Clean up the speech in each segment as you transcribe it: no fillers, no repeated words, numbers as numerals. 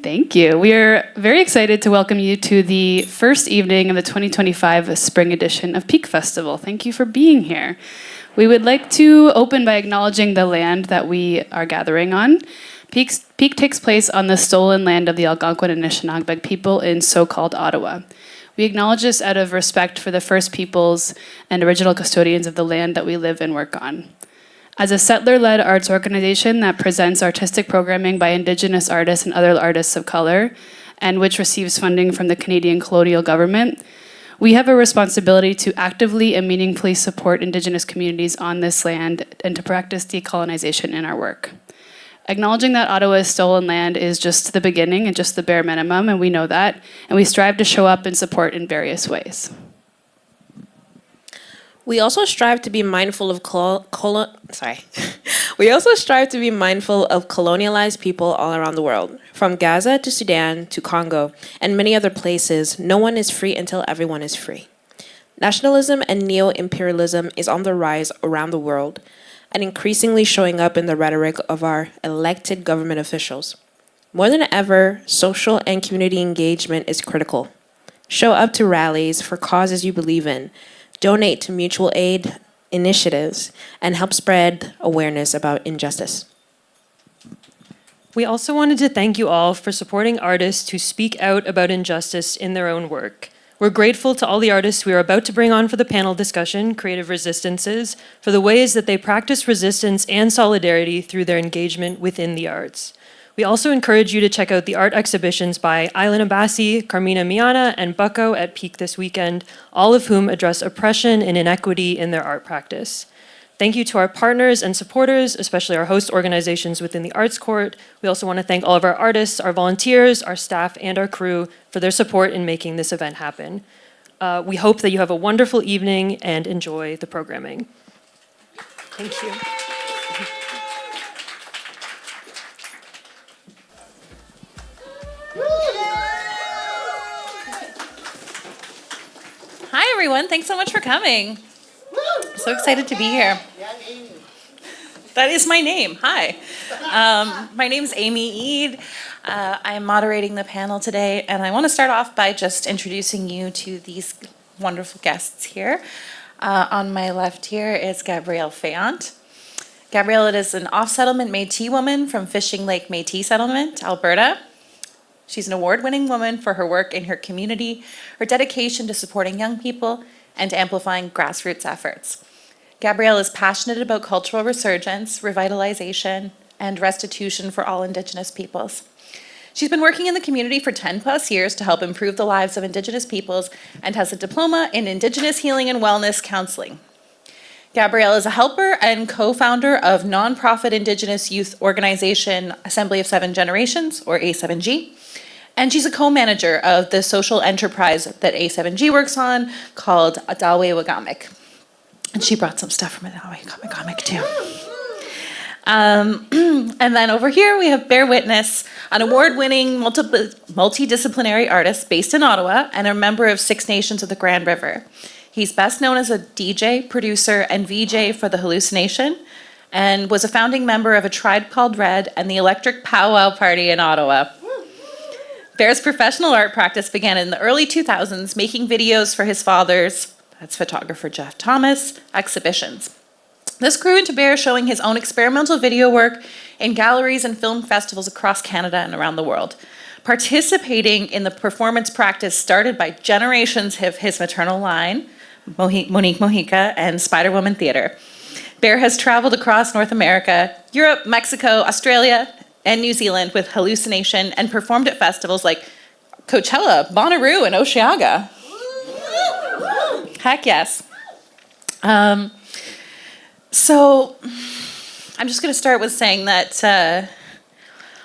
Thank you. We are very excited to welcome you to the first evening of the 2025 Spring Edition of Pique Festival. Thank you for being here. We would like to open by acknowledging the land that we are gathering on. Pique takes place on the stolen land of the Algonquin and Anishinaabe people in so-called Ottawa. We acknowledge this out of respect for the First Peoples and original custodians of the land that we live and work on. As a settler-led arts organization that presents artistic programming by Indigenous artists and other artists of color, and which receives funding from the Canadian colonial government, we have a responsibility to actively and meaningfully support Indigenous communities on this land and to practice decolonization in our work. Acknowledging that Ottawa's stolen land is just the beginning and just the bare minimum, and we know that, and we strive to show up and support in various ways. We also strive to be mindful of colonialized people all around the world, from Gaza to Sudan to Congo and many other places. No one is free until everyone is free. Nationalism and neo-imperialism is on the rise around the world and increasingly showing up in the rhetoric of our elected government officials. More than ever, social and community engagement is critical. Show up to rallies for causes you believe in. Donate to mutual aid initiatives, and help spread awareness about injustice. We also wanted to thank you all for supporting artists who speak out about injustice in their own work. We're grateful to all the artists we are about to bring on for the panel discussion, Creative Resistances, for the ways that they practice resistance and solidarity through their engagement within the arts. We also encourage you to check out the art exhibitions by Aylan Abbasi, Carmina Miana, and Bucko at Pique this weekend, all of whom address oppression and inequity in their art practice. Thank you to our partners and supporters, especially our host organizations within the Arts Court. We also want to thank all of our artists, our volunteers, our staff, and our crew for their support in making this event happen. We hope that you have a wonderful evening and enjoy the programming. Thank you. Hi, everyone. Thanks so much for coming. So excited to be here. That is my name. Hi. My name is Amy Eid. I'm moderating the panel today, and I want to start off by just introducing you to these wonderful guests here. On my left here is Gabrielle Fayant. Gabrielle is an off-settlement Métis woman from Fishing Lake Métis Settlement, Alberta. She's an award-winning woman for her work in her community, her dedication to supporting young people, and amplifying grassroots efforts. Gabrielle is passionate about cultural resurgence, revitalization, and restitution for all Indigenous peoples. She's been working in the community for 10 plus years to help improve the lives of Indigenous peoples and has a diploma in Indigenous Healing and Wellness Counseling. Gabrielle is a helper and co-founder of nonprofit Indigenous youth organization Assembly of Seven Generations, or A7G. And she's a co-manager of the social enterprise that A7G works on called Adawe Wagamik. And she brought some stuff from Adawe Wagamik too. And then over here we have Bear Witness, an award-winning multidisciplinary artist based in Ottawa and a member of Six Nations of the Grand River. He's best known as a DJ, producer, and VJ for The Hallucination, and was a founding member of A Tribe Called Red and the Electric Powwow Party in Ottawa. Bear's professional art practice began in the early 2000s, making videos for his father's, that's photographer Jeff Thomas, exhibitions. This grew into Bear showing his own experimental video work in galleries and film festivals across Canada and around the world, participating in the performance practice started by generations of his maternal line, Monique Mojica and Spider-Woman Theatre. Bear has traveled across North America, Europe, Mexico, Australia, and New Zealand with Hallucination and performed at festivals like Coachella, Bonnaroo, and Osheaga. Heck yes. So I'm just going to start with saying that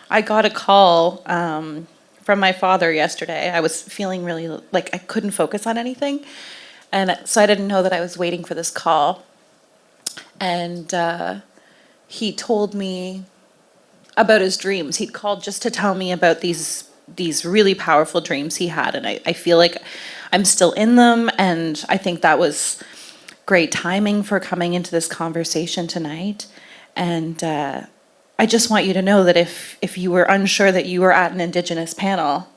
I got a call from my father yesterday. I was feeling really like I couldn't focus on anything. And so I didn't know that I was waiting for this call. And he told me about his dreams. He'd called just to tell me about these really powerful dreams he had. And I feel like I'm still in them. And I think that was great timing for coming into this conversation tonight. And I just want you to know that if you were unsure that you were at an Indigenous panel,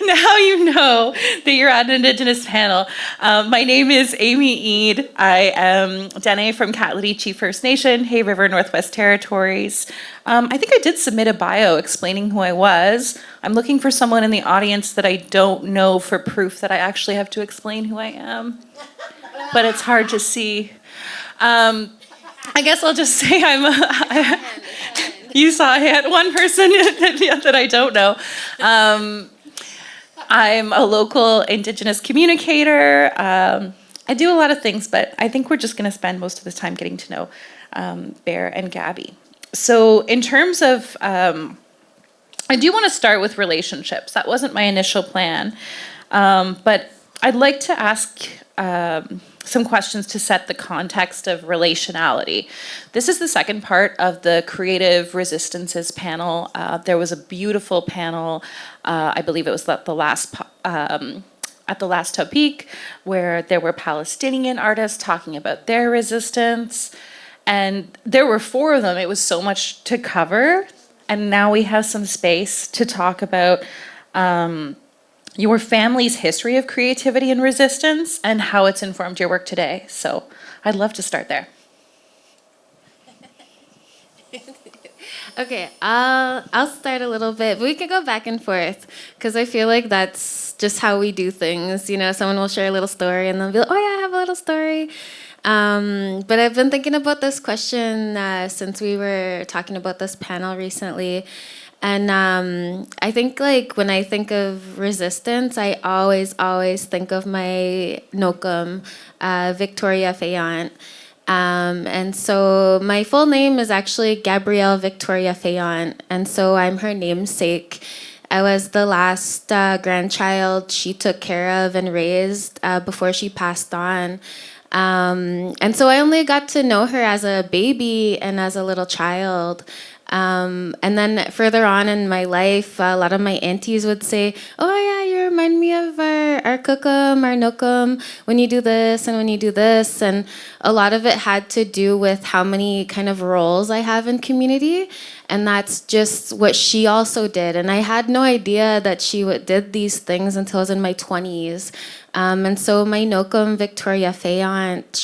now you know that you're at an Indigenous panel. My name is Amy Eade. I am Dene from Katladichi First Nation, Hay River Northwest Territories. I think I did submit a bio explaining who I was. I'm looking for someone in the audience that I don't know for proof that I actually have to explain who I am. But it's hard to see. I guess I'll just say you saw a hand, one person that I don't know. I'm a local Indigenous communicator. I do a lot of things, but I think we're just going to spend most of the time getting to know Bear and Gabby. So in terms of, I do want to start with relationships. That wasn't my initial plan, but I'd like to ask some questions to set the context of relationality. This is the second part of the Creative Resistances panel. There was a beautiful panel, I believe it was at the last topic, where there were Palestinian artists talking about their resistance. And there were 4 of them. It was so much to cover. And now we have some space to talk about your family's history of creativity and resistance and how it's informed your work today. So I'd love to start there. Okay, I'll start a little bit, but we could go back and forth because I feel like that's just how we do things. You know, someone will share a little story and they'll be like, oh yeah, I have a little story. But I've been thinking about this question since we were talking about this panel recently. And I think like when I think of resistance, I always think of my Nokum, Victoria Fayant. And so my full name is actually Gabrielle Victoria Fayant. And so I'm her namesake. I was the last grandchild she took care of and raised before she passed on. And so I only got to know her as a baby and as a little child. And then further on in my life, a lot of my aunties would say, oh yeah, you remind me of our kukum, our nokum, when you do this and when you do this. And a lot of it had to do with how many kind of roles I have in community. And that's just what she also did. And I had no idea that she did these things until I was in my 20s. And so my nokum, Victoria Fayant,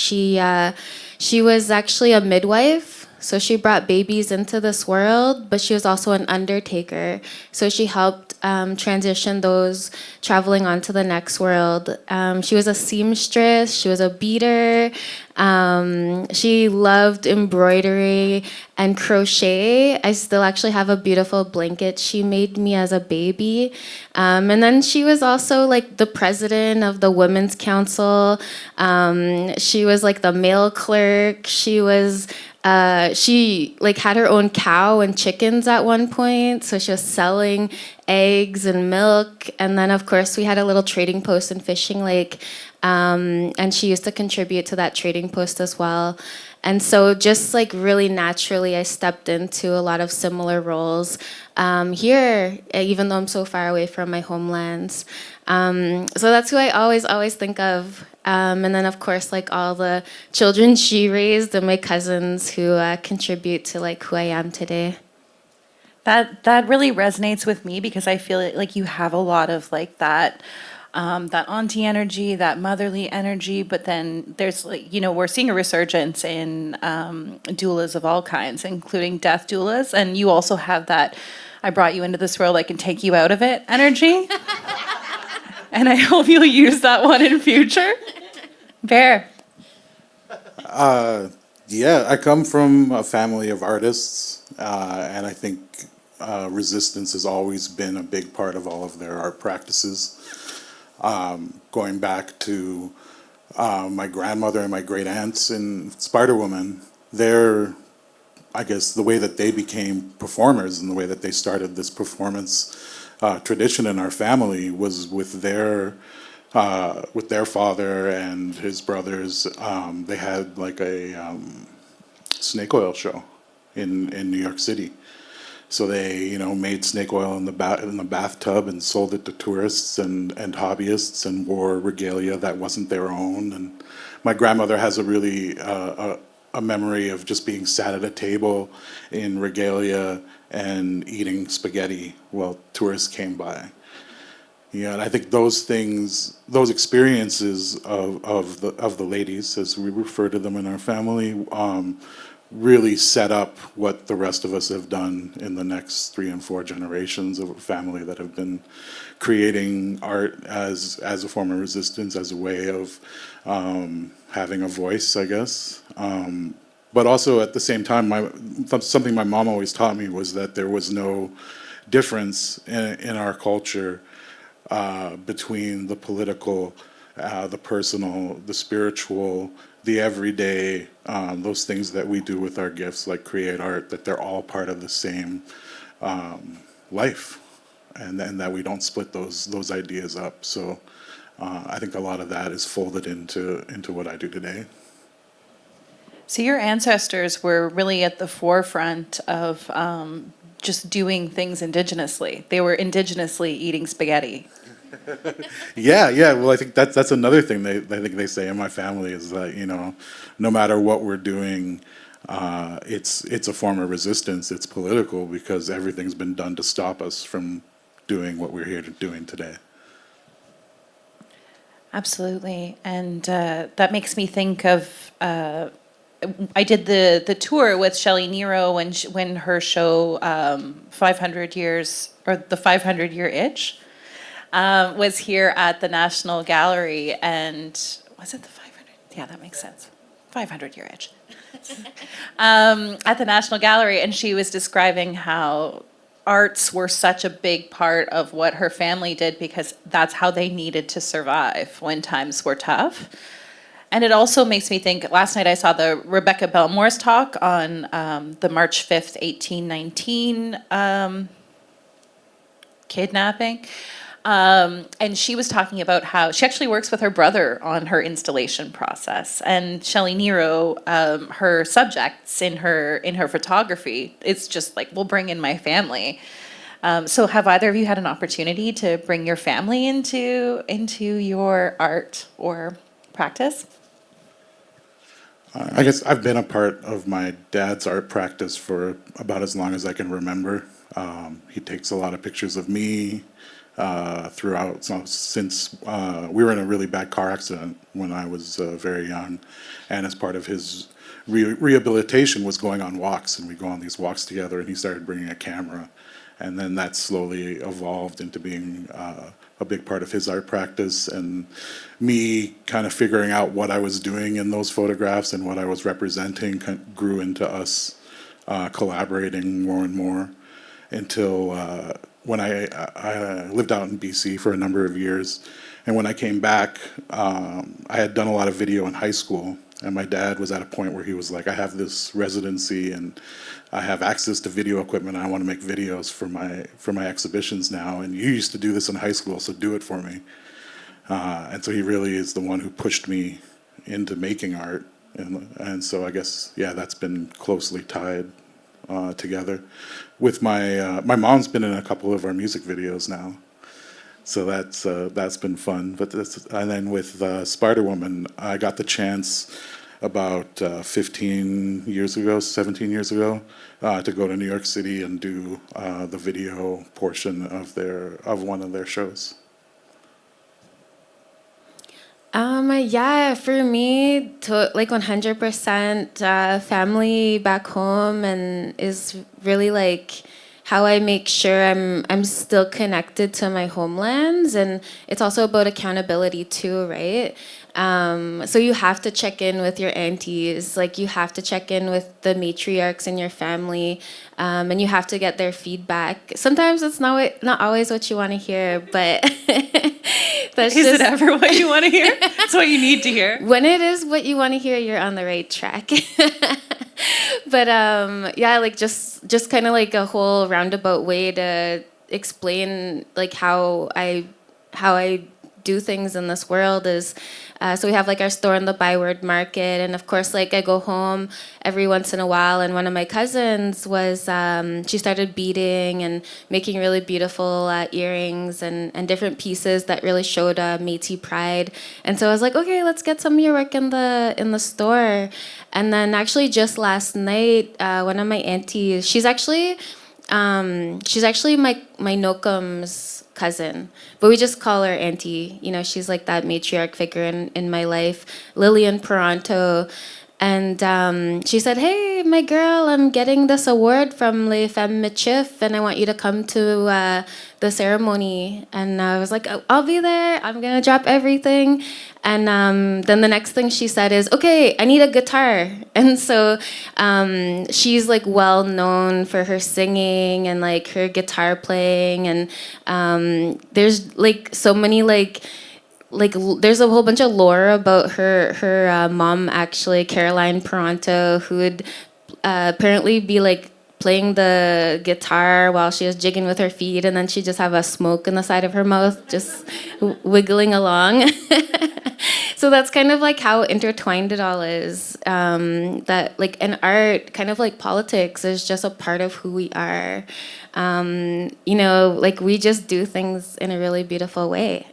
she was actually a midwife. So she brought babies into this world, but she was also an undertaker. So she helped transition those traveling on to the next world. She was a seamstress. She was a beater. She loved embroidery and crochet. I still actually have a beautiful blanket she made me as a baby. And then she was also like the president of the Women's Council. She was like the mail clerk. She was she like had her own cow and chickens at one point, so she was selling eggs and milk. And then of course we had a little trading post in Fishing Lake, and she used to contribute to that trading post as well. And so just like really naturally I stepped into a lot of similar roles here, even though I'm so far away from my homelands. So that's who I always think of. And then, of course, like all the children she raised and my cousins who contribute to like who I am today. That really resonates with me because I feel like you have a lot of like that auntie energy, that motherly energy, but then there's like, you know, we're seeing a resurgence in doulas of all kinds, including death doulas, and you also have that I brought you into this world, I can take you out of it energy. And I hope you'll use that one in future. Bear. Yeah, I come from a family of artists, and I think resistance has always been a big part of all of their art practices. Going back to my grandmother and my great aunts in Spider Woman, I guess the way that they became performers and the way that they started this performance tradition in our family was with their father and his brothers. They had like a snake oil show in New York City. So they, made snake oil in the bathtub and sold it to tourists and hobbyists and wore regalia that wasn't their own. And my grandmother has a really a memory of just being sat at a table in regalia and eating spaghetti while tourists came by. Yeah, and I think those things, those experiences of the ladies, as we refer to them in our family, really set up what the rest of us have done in the next 3 and 4 generations of a family that have been creating art as a form of resistance, as a way of having a voice, I guess. But also at the same time, something my mom always taught me was that there was no difference in our culture between the political, the personal, the spiritual, the everyday, those things that we do with our gifts, like create art, that they're all part of the same life, and that we don't split those ideas up. So I think a lot of that is folded into what I do today. So your ancestors were really at the forefront of just doing things indigenously. They were indigenously eating spaghetti. Yeah. Well, I think that's another thing I think they say in my family is that, no matter what we're doing, it's a form of resistance. It's political because everything's been done to stop us from doing what we're here doing today. Absolutely, and that makes me think of. I did the tour with Shelley Nero when her show 500 Years, or the 500-Year Itch, was here at the National Gallery. And was it the 500? Yeah, that makes sense. 500-Year Itch. At the National Gallery, and she was describing how arts were such a big part of what her family did because that's how they needed to survive when times were tough. And it also makes me think, last night I saw the Rebecca Belmore's talk on the March 5th, 1819 kidnapping. And she was talking about how she actually works with her brother on her installation process. And Shelley Nero, her subjects in her photography, it's just like, we'll bring in my family. So have either of you had an opportunity to bring your family into your art or practice? I guess I've been a part of my dad's art practice for about as long as I can remember. He takes a lot of pictures of me throughout, since we were in a really bad car accident when I was very young, and as part of his rehabilitation was going on walks, and we go on these walks together, and he started bringing a camera, and then that slowly evolved into being a big part of his art practice, and me kind of figuring out what I was doing in those photographs and what I was representing grew into us collaborating more and more until when I lived out in BC for a number of years. And when I came back, I had done a lot of video in high school, and my dad was at a point where he was like, I have this residency and I have access to video equipment, and I want to make videos for my exhibitions now, and you used to do this in high school, so do it for me. And so he really is the one who pushed me into making art, and so I guess, yeah, that's been closely tied together. With my mom's been in a couple of our music videos now, so that's been fun. And then with Spider Woman, I got the chance about 17 years ago, to go to New York City and do the video portion of one of their shows. Yeah, for me, like 100% family back home, and is really like how I make sure I'm still connected to my homelands, and it's also about accountability too, right? So you have to check in with your aunties, like you have to check in with the matriarchs in your family, and you have to get their feedback. Sometimes it's not always what you want to hear, but Is it ever what you want to hear? It's what you need to hear. When it is what you want to hear, you're on the right track. But yeah, like just kind of like a whole roundabout way to explain like how I do things in this world is, so we have like our store in the Byward Market, and of course like I go home every once in a while, and one of my cousins was, she started beading and making really beautiful earrings and different pieces that really showed Métis pride. And so I was like, okay, let's get some of your work in the store. And then actually just last night, one of my aunties, she's actually my Nokum's cousin, but we just call her auntie. You know, she's like that matriarch figure in my life, Lillian Peranto. And she said, hey, my girl, I'm getting this award from Les Femmes Michif, and I want you to come to the ceremony. And I was like, I'll be there. I'm going to drop everything. And then the next thing she said is, okay, I need a guitar. And so she's like well known for her singing and like her guitar playing. And there's like so many there's a whole bunch of lore about her mom, actually, Caroline Peranto, who would apparently be like playing the guitar while she was jigging with her feet, and then she'd just have a smoke in the side of her mouth, just wiggling along. So that's kind of like how intertwined it all is. That like in art, kind of like politics is just a part of who we are. You know, like we just do things in a really beautiful way.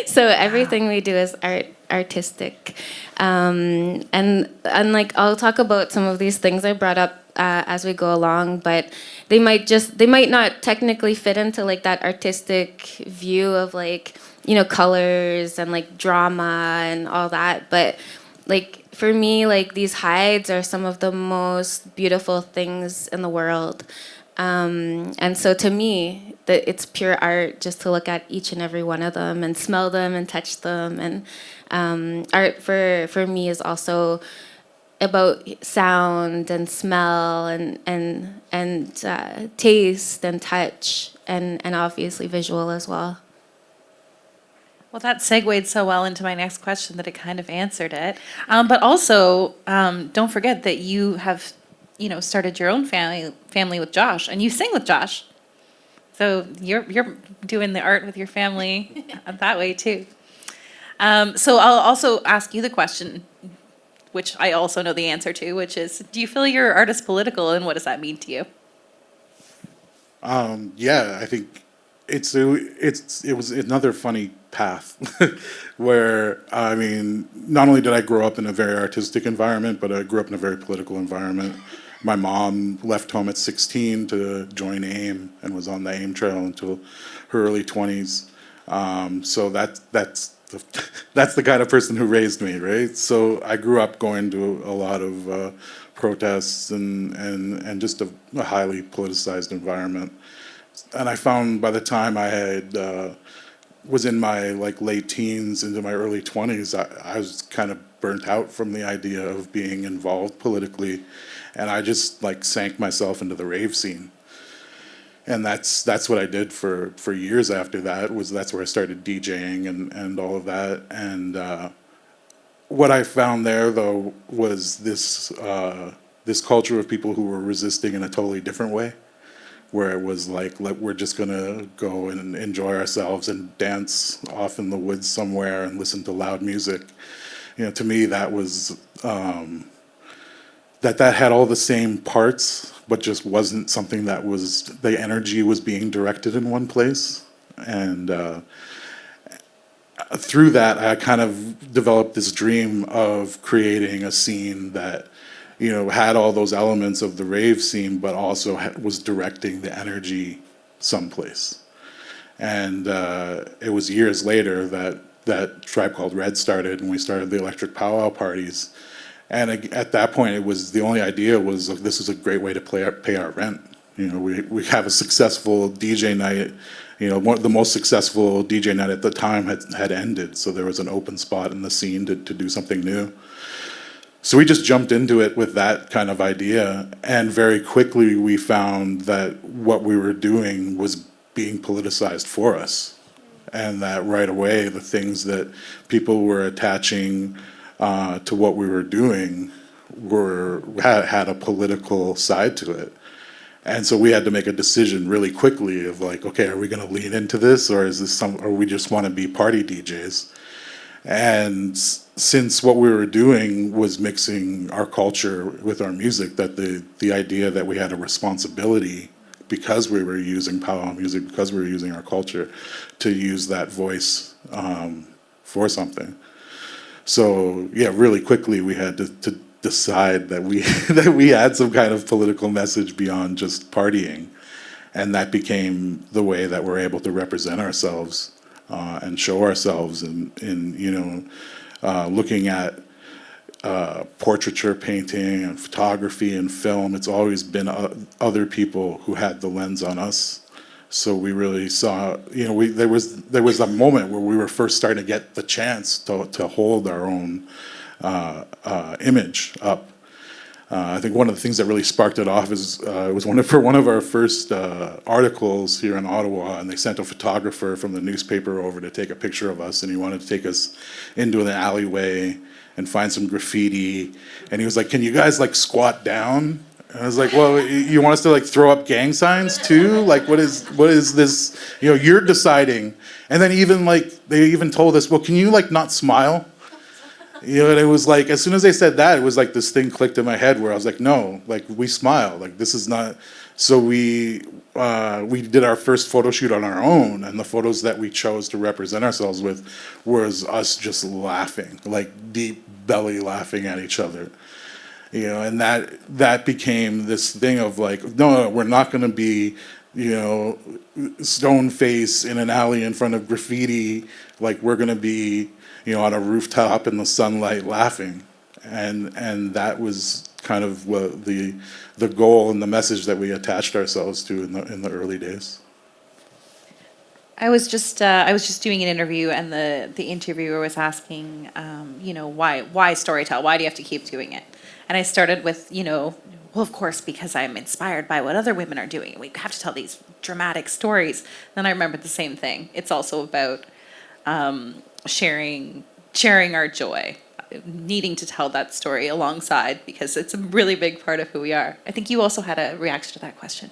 So everything we do is artistic. And like I'll talk about some of these things I brought up as we go along, but they might not technically fit into like that artistic view of like, you know, colors and like drama and all that. But like for me, like these hides are some of the most beautiful things in the world. And so to me, it's pure art just to look at each and every one of them and smell them and touch them. And art for me is also about sound and smell and taste and touch and obviously visual as well. Well, that segued so well into my next question that it kind of answered it. But also, don't forget that you have, you know, started your own family with Josh, and you sing with Josh. So you're doing the art with your family that way too. So I'll also ask you the question, which I also know the answer to, which is, do you feel your art is political, and what does that mean to you? Yeah, I think it was another funny path where, I mean, not only did I grow up in a very artistic environment, but I grew up in a very political environment. My mom left home at 16 to join AIM and was on the AIM trail until her early 20s. So that's the kind of person who raised me, right? So I grew up going to a lot of protests and just a highly politicized environment. And I found by the time I had was in my like late teens into my early 20s, I was kind of burnt out from the idea of being involved politically, and I just like sank myself into the rave scene. And that's what I did for years after that. That's where I started DJing and all of that. And what I found there though was this culture of people who were resisting in a totally different way, where it was like, we're just gonna go and enjoy ourselves and dance off in the woods somewhere and listen to loud music. You know, to me that was that had all the same parts, but just wasn't something that was, the energy was being directed in one place. And through that, I kind of developed this dream of creating a scene that, you know, had all those elements of the rave scene, but also was directing the energy someplace. And it was years later that Tribe Called Red started, and we started the electric powwow parties. And at that point, it was, the only idea was, this is a great way to pay our rent. You know, we have a successful DJ night. You know, the most successful DJ night at the time had ended, so there was an open spot in the scene to do something new. So we just jumped into it with that kind of idea, and very quickly we found that what we were doing was being politicized for us, and that right away the things that people were attaching to what we were doing had a political side to it. And so we had to make a decision really quickly of like, okay, are we going to lean into this, or is this or we just want to be party DJs? And since what we were doing was mixing our culture with our music, that the idea that we had a responsibility, because we were using powwow music, because we were using our culture, to use that voice for something. So yeah, really quickly we had to decide that we that we had some kind of political message beyond just partying, and that became the way that we're able to represent ourselves and show ourselves in looking at portraiture painting and photography and film. It's always been other people who had the lens on us. So we really saw, there was a moment where we were first starting to get the chance to hold our own image up. I think one of the things that really sparked it off is it was one of our first articles here in Ottawa, and they sent a photographer from the newspaper over to take a picture of us, and he wanted to take us into an alleyway and find some graffiti, and he was like, "Can you guys like squat down?" And I was like, "Well, you want us to like throw up gang signs too? Like, what is this? You're deciding." And then even like they even told us, "Well, can you like not smile?" And it was like, as soon as they said that, it was like this thing clicked in my head where I was like, no, like we smile, like this is not. So we did our first photo shoot on our own, and the photos that we chose to represent ourselves with was us just laughing, like deep belly laughing at each other. And that became this thing of like, no, we're not going to be, stone face in an alley in front of graffiti. Like we're going to be, on a rooftop in the sunlight laughing. And that was kind of what the goal and the message that we attached ourselves to in the early days. I was just doing an interview, and the interviewer was asking, why storytell? Why do you have to keep doing it? And I started with, well, of course, because I'm inspired by what other women are doing. We have to tell these dramatic stories. Then I remembered the same thing. It's also about sharing our joy, needing to tell that story alongside, because it's a really big part of who we are. I think you also had a reaction to that question.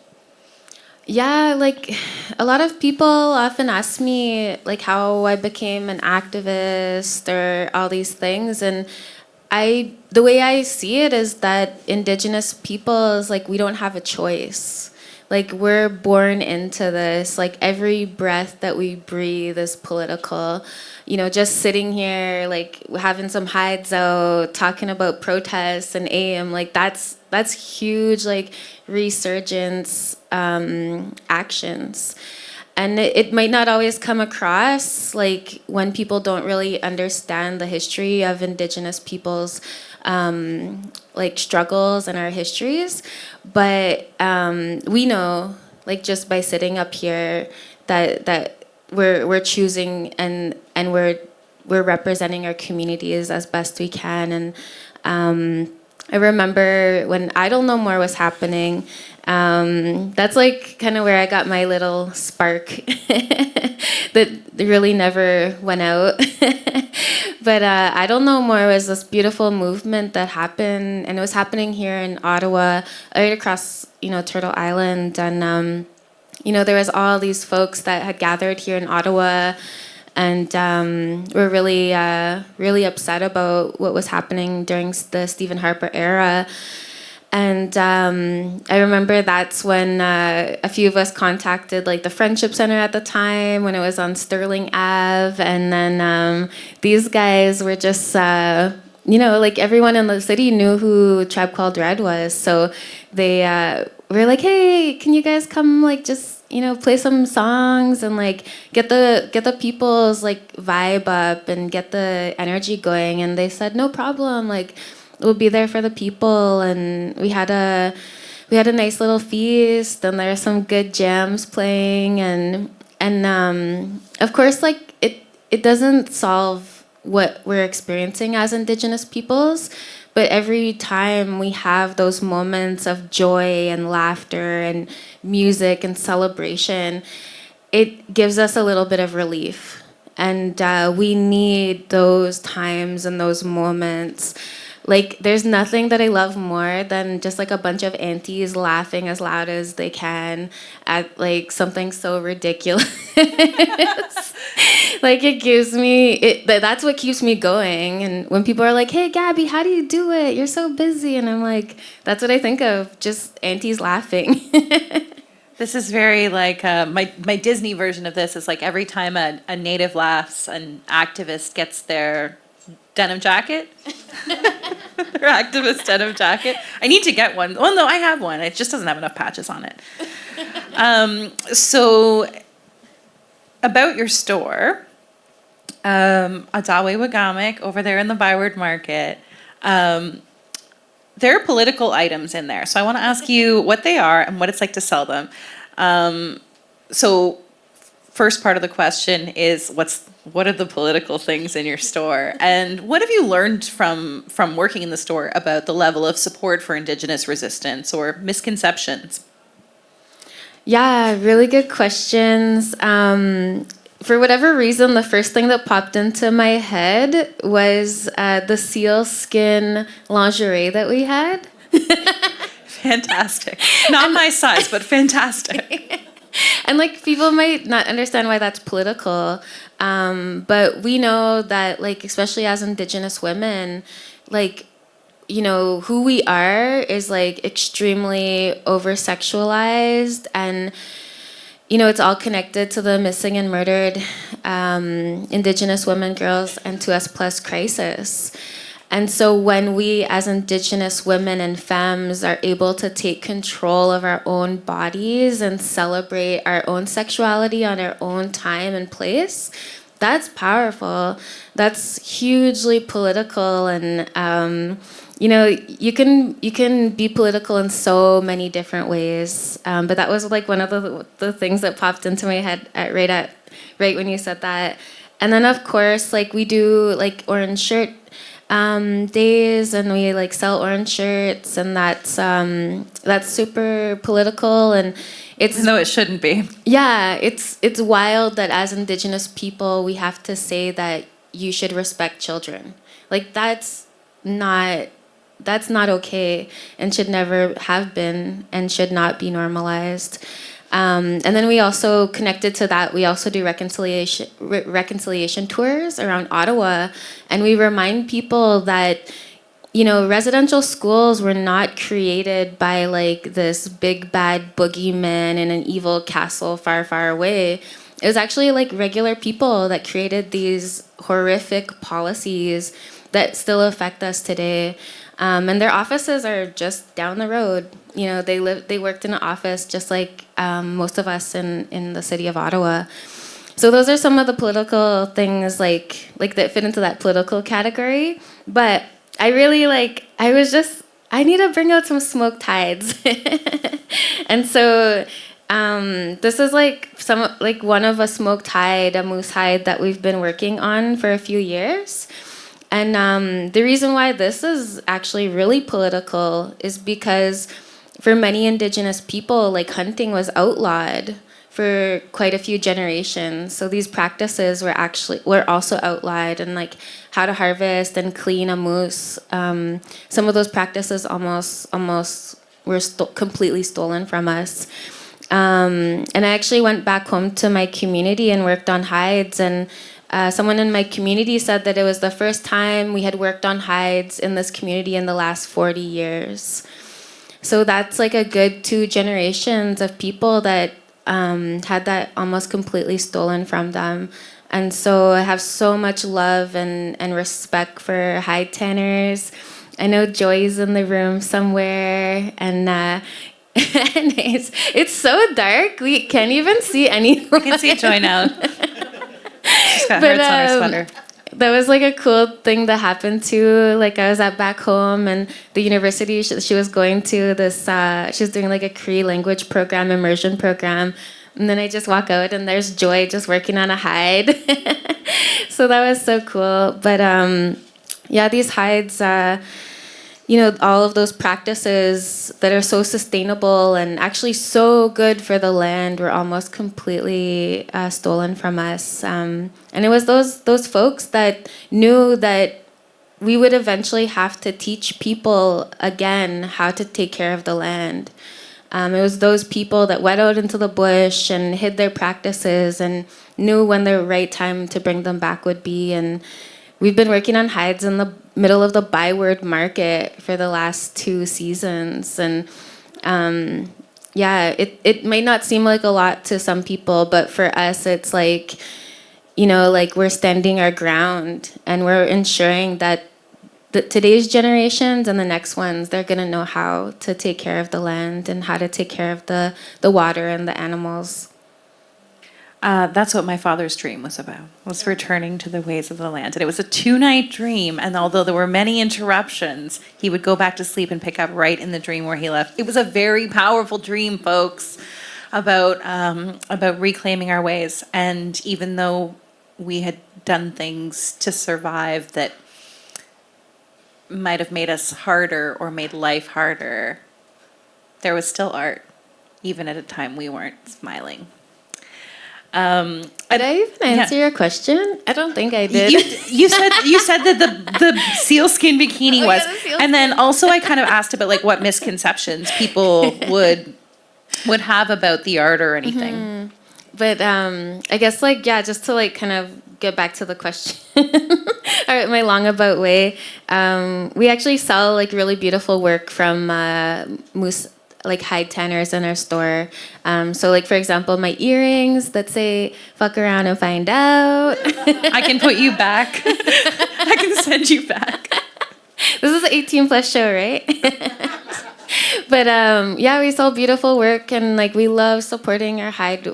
Yeah, like a lot of people often ask me like how I became an activist or all these things, and the way I see it is that Indigenous people is like, we don't have a choice. Like we're born into this, like every breath that we breathe is political. Just sitting here, like having some hides out, talking about protests and AIM, like that's huge, like resurgence actions. And it might not always come across, like when people don't really understand the history of Indigenous peoples' like struggles and our histories, but we know, like just by sitting up here, that we're choosing and we're representing our communities as best we can. And I remember when Idle No More was happening, that's like kind of where I got my little spark that really never went out. But Idle No More was this beautiful movement that happened, and it was happening here in Ottawa, right across, Turtle Island. And, there was all these folks that had gathered here in Ottawa, and were really, really upset about what was happening during the Stephen Harper era. And I remember that's when a few of us contacted like the Friendship Center at the time when it was on Sterling Ave. And then these guys were just, like everyone in the city knew who Tribe Called Red was. So they were like, hey, can you guys come like just, play some songs and like get the people's like vibe up and get the energy going. And they said, no problem, like, we'll be there for the people. And we had a nice little feast, and there are some good jams playing, and of course, like it doesn't solve what we're experiencing as Indigenous peoples, but every time we have those moments of joy and laughter and music and celebration, it gives us a little bit of relief. And we need those times and those moments. like, there's nothing that I love more than just like a bunch of aunties laughing as loud as they can at like something so ridiculous. Like, it gives me, that's what keeps me going. And when people are like, hey, Gabby, how do you do it? You're so busy. And I'm like, that's what I think of, just aunties laughing. This is very like my Disney version of this is like every time a native laughs, an activist gets their denim jacket. Their activist denim jacket. I need to get one. Well, no, I have one. It just doesn't have enough patches on it. So, about your store, Adawe Wagamik over there in the Byward Market. There are political items in there, so I want to ask you what they are and what it's like to sell them. So, first part of the question is what are the political things in your store, and what have you learned from working in the store about the level of support for Indigenous resistance or misconceptions? Yeah, really good questions. For whatever reason, the first thing that popped into my head was the seal skin lingerie that we had. Fantastic. Not my size, but fantastic. And like, people might not understand why that's political, but we know that, like, especially as Indigenous women, like, you know, who we are is like extremely over sexualized, and you know, it's all connected to the missing and murdered Indigenous women, girls, and 2S+ crisis. And so when we as Indigenous women and femmes are able to take control of our own bodies and celebrate our own sexuality on our own time and place, that's powerful. That's hugely political. And you know, you can be political in so many different ways. But that was like one of the things that popped into my head right when you said that. And then of course, like, we do like orange shirt days, and we like sell orange shirts, and that's super political, and it's No, it shouldn't be. yeah, it's wild that as Indigenous people we have to say that you should respect children. Like, that's not okay, and should never have been, and should not be normalized. And then we also, connected to that, we also do reconciliation tours around Ottawa, and we remind people that, you know, residential schools were not created by like this big bad boogeyman in an evil castle far, far away. It was actually like regular people that created these horrific policies that still affect us today. And their offices are just down the road. You know, they worked in an office just like most of us in the city of Ottawa. So those are some of the political things like that fit into that political category. But I really I need to bring out some smoked hides. And so this is one of a smoked hide, a moose hide that we've been working on for a few years. And the reason why this is actually really political is because for many Indigenous people, like, hunting was outlawed for quite a few generations. So these practices were also outlawed, and like how to harvest and clean a moose. Some of those practices almost were completely stolen from us. And I actually went back home to my community and worked on hides, and someone in my community said that it was the first time we had worked on hides in this community in the last 40 years. So that's like a good 2 generations of people that had that almost completely stolen from them. And so I have so much love and respect for hide tanners. I know Joy's in the room somewhere, and it's so dark, we can't even see anyone. I can see Joy now. She's got hearts on her sweater. That was like a cool thing that happened too. Like, I was back home, and the university she was going to this, she was doing like a Cree language program, immersion program. And then I just walk out, and there's Joy just working on a hide. So that was so cool. But yeah, these hides, you know, all of those practices that are so sustainable and actually so good for the land were almost completely stolen from us. And it was those folks that knew that we would eventually have to teach people again how to take care of the land. It was those people that went out into the bush and hid their practices and knew when the right time to bring them back would be. And we've been working on hides in the middle of the Byward Market for the last 2 seasons. And yeah, it might not seem like a lot to some people, but for us, it's like, you know, like we're standing our ground and we're ensuring that today's generations and the next ones, they're going to know how to take care of the land and how to take care of the water and the animals. That's what my father's dream was about, was returning to the ways of the land. And it was a 2-night dream, and although there were many interruptions, he would go back to sleep and pick up right in the dream where he left. It was a very powerful dream, folks, about reclaiming our ways. And even though we had done things to survive that might have made us harder or made life harder, there was still art, even at a time we weren't smiling. Did I even answer your question? I don't think I did. You said that the sealskin bikini was, and then also I kind of asked about like what misconceptions people would have about the art or anything. Mm-hmm. But I guess like, yeah, just to like kind of get back to the question, or my long about way, we actually sell like really beautiful work from moose, like hide tanners in our store. So like, for example, my earrings that say fuck around and find out. I can put you back. I can send you back. This is an 18 plus show, right? But yeah, we sell beautiful work, and like we love supporting our hide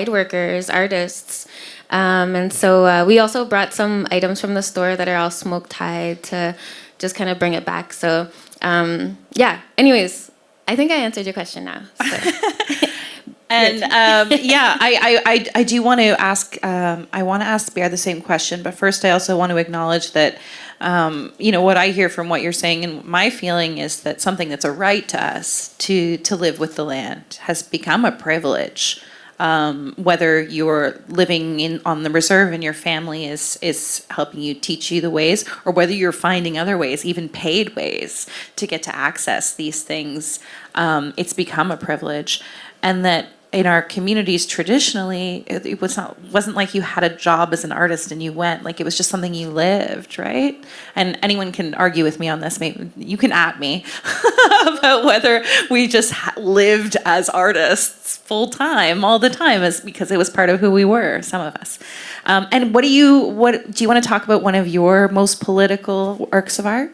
workers, artists. And so we also brought some items from the store that are all smoked hide to just kind of bring it back. So yeah, anyways, I think I answered your question now. So. And yeah, I do want to ask, I want to ask Bear the same question, but first I also want to acknowledge that, you know, what I hear from what you're saying, and my feeling is that something that's a right to us to live with the land has become a privilege. Whether you're living on the reserve and your family is helping you, teach you the ways, or whether you're finding other ways, even paid ways, to get to access these things, it's become a privilege. And that in our communities traditionally, it wasn't like you had a job as an artist and you went, like it was just something you lived, right? And anyone can argue with me on this. Maybe you can at me about whether we just lived as artists full time all the time, because it was part of who we were, some of us. And what do you want to talk about? One of your most political works of art?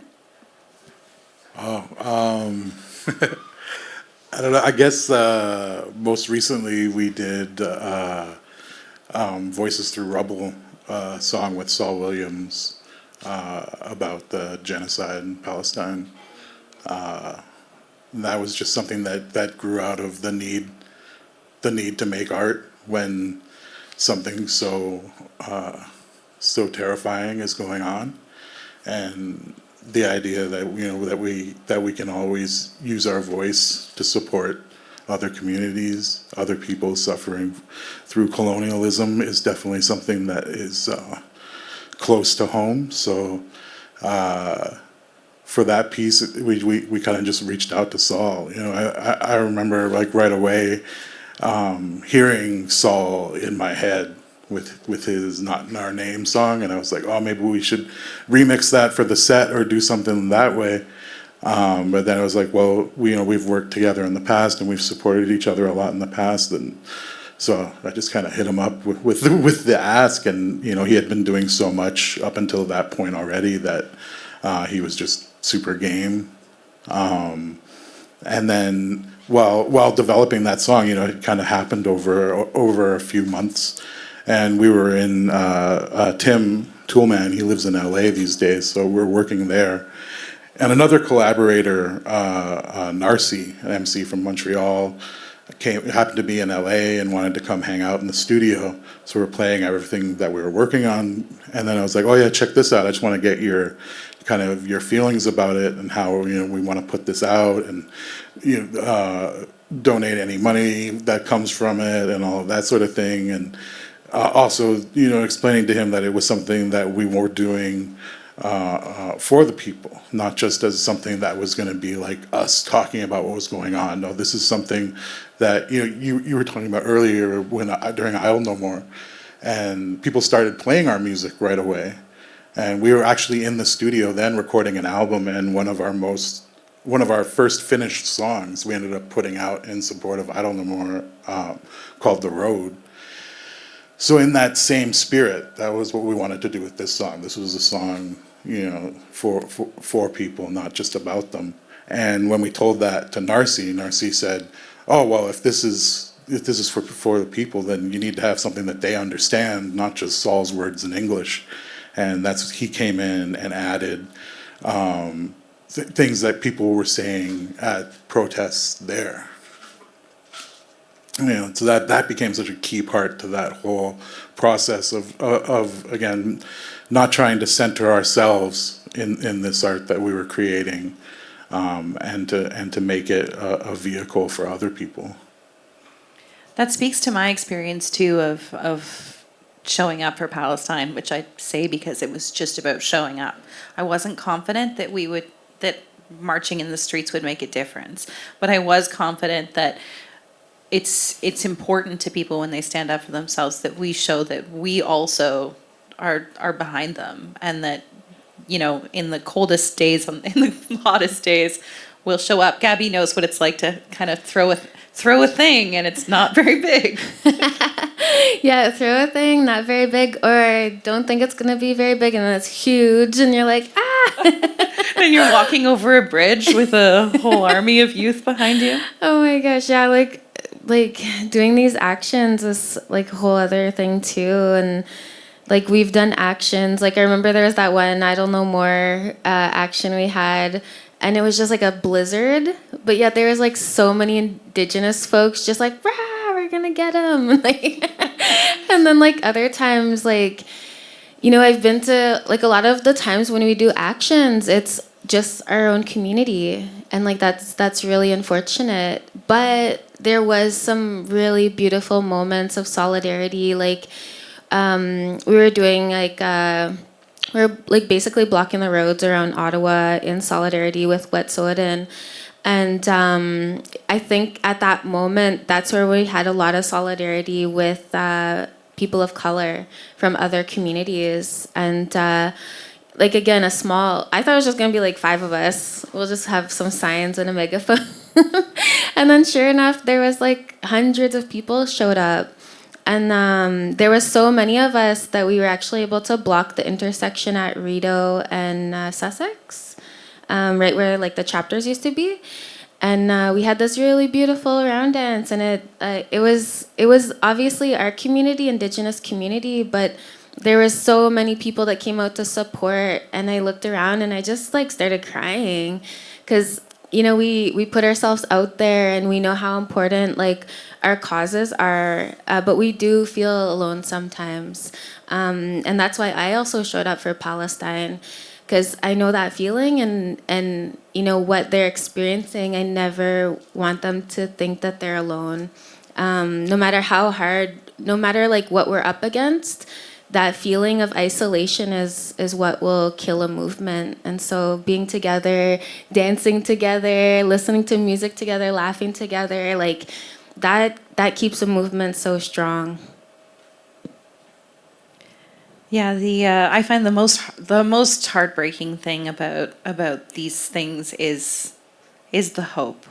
I don't know. I guess most recently we did Voices Through Rubble, a song with Saul Williams about the genocide in Palestine. And that was just something that grew out of the need to make art when something so terrifying is going on, and the idea that that we can always use our voice to support other communities, other people suffering through colonialism is definitely something that is close to home. So for that piece, we kind of just reached out to Saul. You know, I remember like right away hearing Saul in my head with his Not in Our Name song, and I was like, oh, maybe we should remix that for the set or do something that way. But then I was like, well, we've worked together in the past and we've supported each other a lot in the past, and so I just kind of hit him up with the ask, and he had been doing so much up until that point already that he was just super game. And then while developing that song, it kind of happened over a few months. And we were in Tim Toolman, he lives in LA these days, so we're working there. And another collaborator, Narcy, an MC from Montreal, happened to be in LA and wanted to come hang out in the studio. So we're playing everything that we were working on. And then I was like, oh yeah, check this out. I just want to get your feelings about it and how we want to put this out, and donate any money that comes from it and all of that sort of thing. And also, explaining to him that it was something that we were doing for the people, not just as something that was going to be like us talking about what was going on. No, this is something that you were talking about earlier when during I'll No More, and people started playing our music right away, and we were actually in the studio then recording an album, and one of our first finished songs we ended up putting out in support of I'll No More, called The Road. So in that same spirit, that was what we wanted to do with this song. This was a song, for people, not just about them. And when we told that to Narcy said, "Oh well, if this is for the people, then you need to have something that they understand, not just Saul's words in English." And he came in and added things that people were saying at protests there. So that became such a key part to that whole process of again, not trying to center ourselves in this art that we were creating, and to make it a vehicle for other people. That speaks to my experience too of showing up for Palestine, which I say because it was just about showing up. I wasn't confident that that marching in the streets would make a difference, but I was confident that it's important to people when they stand up for themselves that we show that we also are behind them, and that in the coldest days, in the hottest days, we'll show up. Gabby knows what it's like to kind of throw a thing and it's not very big. Yeah, throw a thing, not very big, or don't think it's gonna be very big, and then it's huge, and you're like, ah! And you're walking over a bridge with a whole army of youth behind you. Oh my gosh, yeah, like doing these actions is like a whole other thing too. And like we've done actions, like I remember there was that one I don't know more action we had, and it was just like a blizzard, but yet there was like so many Indigenous folks just like, rah, we're gonna get them. Like, and then like other times, like I've been to like a lot of the times when we do actions, it's just our own community, and like that's really unfortunate. But there was some really beautiful moments of solidarity. Like we were doing like we were like basically blocking the roads around Ottawa in solidarity with Wet'suwet'en. And I think at that moment, that's where we had a lot of solidarity with people of color from other communities. And like, again, I thought it was just going to be like 5 of us. We'll just have some signs and a megaphone. And then sure enough, there was like hundreds of people showed up. And there was so many of us that we were actually able to block the intersection at Rideau and Sussex, right where like the chapters used to be. And we had this really beautiful round dance, and it was obviously our community, Indigenous community, but there was so many people that came out to support. And I looked around and I just like started crying, because we put ourselves out there and we know how important like our causes are, but we do feel alone sometimes. And that's why I also showed up for Palestine, because I know that feeling, and what they're experiencing. I never want them to think that they're alone. No matter how hard, no matter like what we're up against, that feeling of isolation is what will kill a movement. And so being together, dancing together, listening to music together, laughing together, like that keeps a movement so strong. Yeah, I find the most heartbreaking thing about these things is the hope.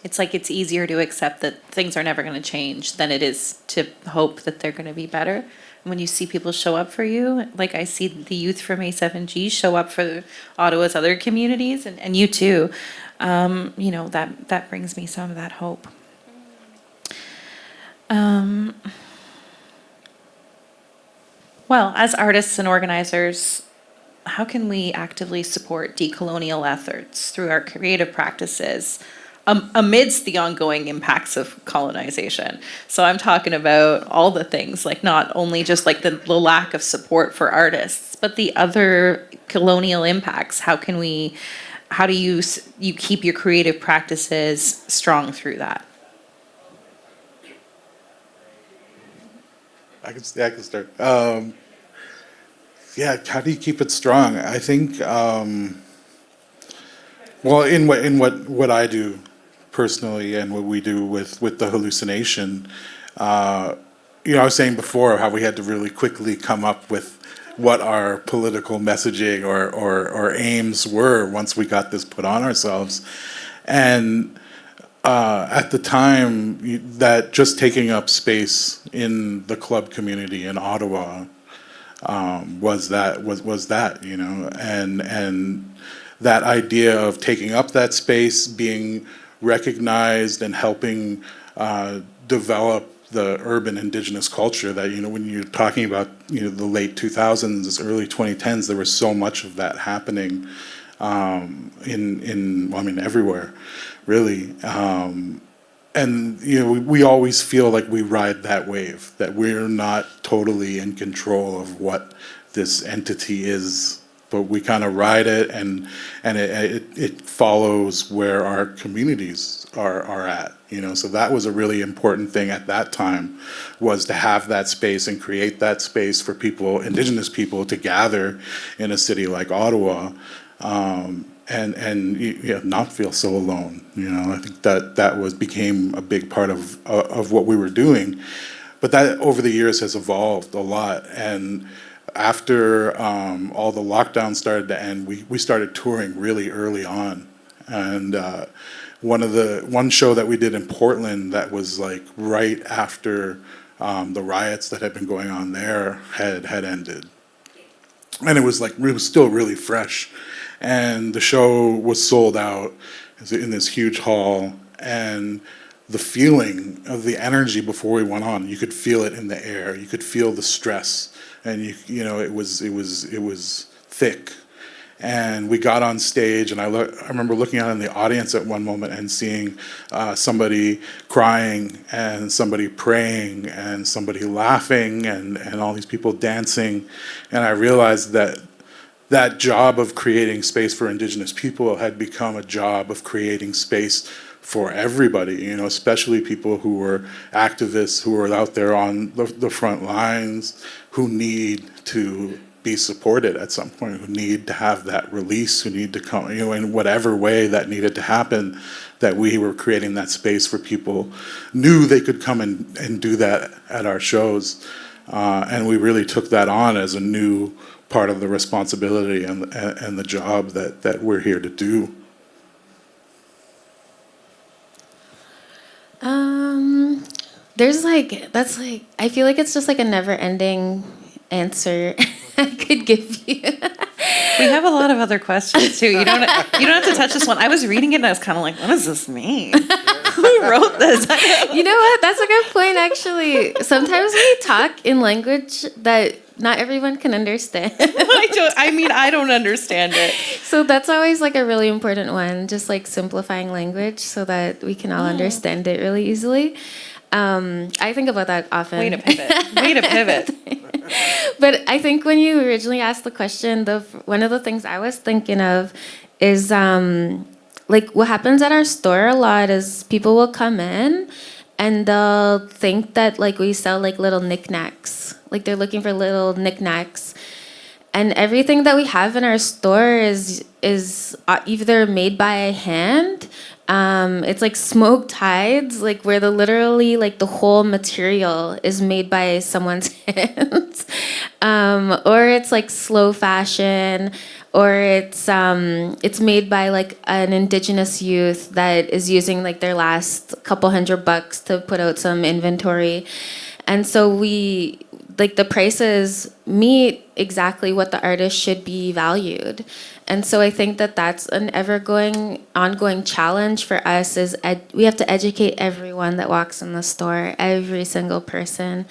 It's like it's easier to accept that things are never going to change than it is to hope that they're going to be better. And when you see people show up for you, like I see the youth from A7G show up for Ottawa's other communities, and you too, that brings me some of that hope. Well, as artists and organizers, how can we actively support decolonial efforts through our creative practices amidst the ongoing impacts of colonization? So I'm talking about all the things, like not only just like the lack of support for artists, but the other colonial impacts. How do you keep your creative practices strong through that? I can start. Yeah, how do you keep it strong? I think, well, in what I do personally and what we do with the hallucination, I was saying before how we had to really quickly come up with what our political messaging or aims were once we got this put on ourselves. And at the time, that just taking up space in the club community in Ottawa was that, and that idea of taking up that space, being recognized, and helping develop the urban Indigenous culture that, when you're talking about, the late 2000s, early 2010s, there was so much of that happening everywhere, really. And, we always feel like we ride that wave, that we're not totally in control of what this entity is, but we kind of ride it, and it follows where our communities are at. So that was a really important thing at that time, was to have that space and create that space for people, Indigenous people, to gather in a city like Ottawa, and not feel so alone. I think that became a big part of what we were doing, but that over the years has evolved a lot. And after all the lockdowns started to end, we started touring really early on, and one show that we did in Portland that was like right after the riots that had been going on there had ended, and it was still really fresh, and the show was sold out in this huge hall, and the feeling of the energy before we went on, you could feel it in the air, you could feel the stress, and it was thick. And we got on stage, and I remember looking out in the audience at one moment and seeing somebody crying, and somebody praying, and somebody laughing, and all these people dancing. And I realized that job of creating space for Indigenous people had become a job of creating space for everybody, especially people who were activists, who were out there on the front lines, who need to be supported at some point, who need to have that release, who need to come, in whatever way that needed to happen, that we were creating that space for people, knew they could come and do that at our shows. And we really took that on as a new part of the responsibility and the job that we're here to do. I feel like it's just like a never-ending answer I could give you. We have a lot of other questions too. You don't have to touch this one. I was reading it and I was kind of like, what does this mean? Who wrote this? You know what? That's a good point, actually. Sometimes we talk in language that not everyone can understand. I don't understand it. So that's always like a really important one, just like simplifying language so that we can all understand it really easily. I think about that often. Way to pivot. But I think when you originally asked the question, one of the things I was thinking of is like what happens at our store a lot is people will come in and they'll think that like we sell like little knickknacks. Like they're looking for little knickknacks. And everything that we have in our store is either made by hand. It's like smoked hides, like where literally like the whole material is made by someone's hands, or it's like slow fashion, or it's made by like an Indigenous youth that is using like their last couple $100 to put out some inventory, and so the prices meet exactly what the artist should be valued. And so I think that that's an ongoing challenge for us is we have to educate everyone that walks in the store, every single person.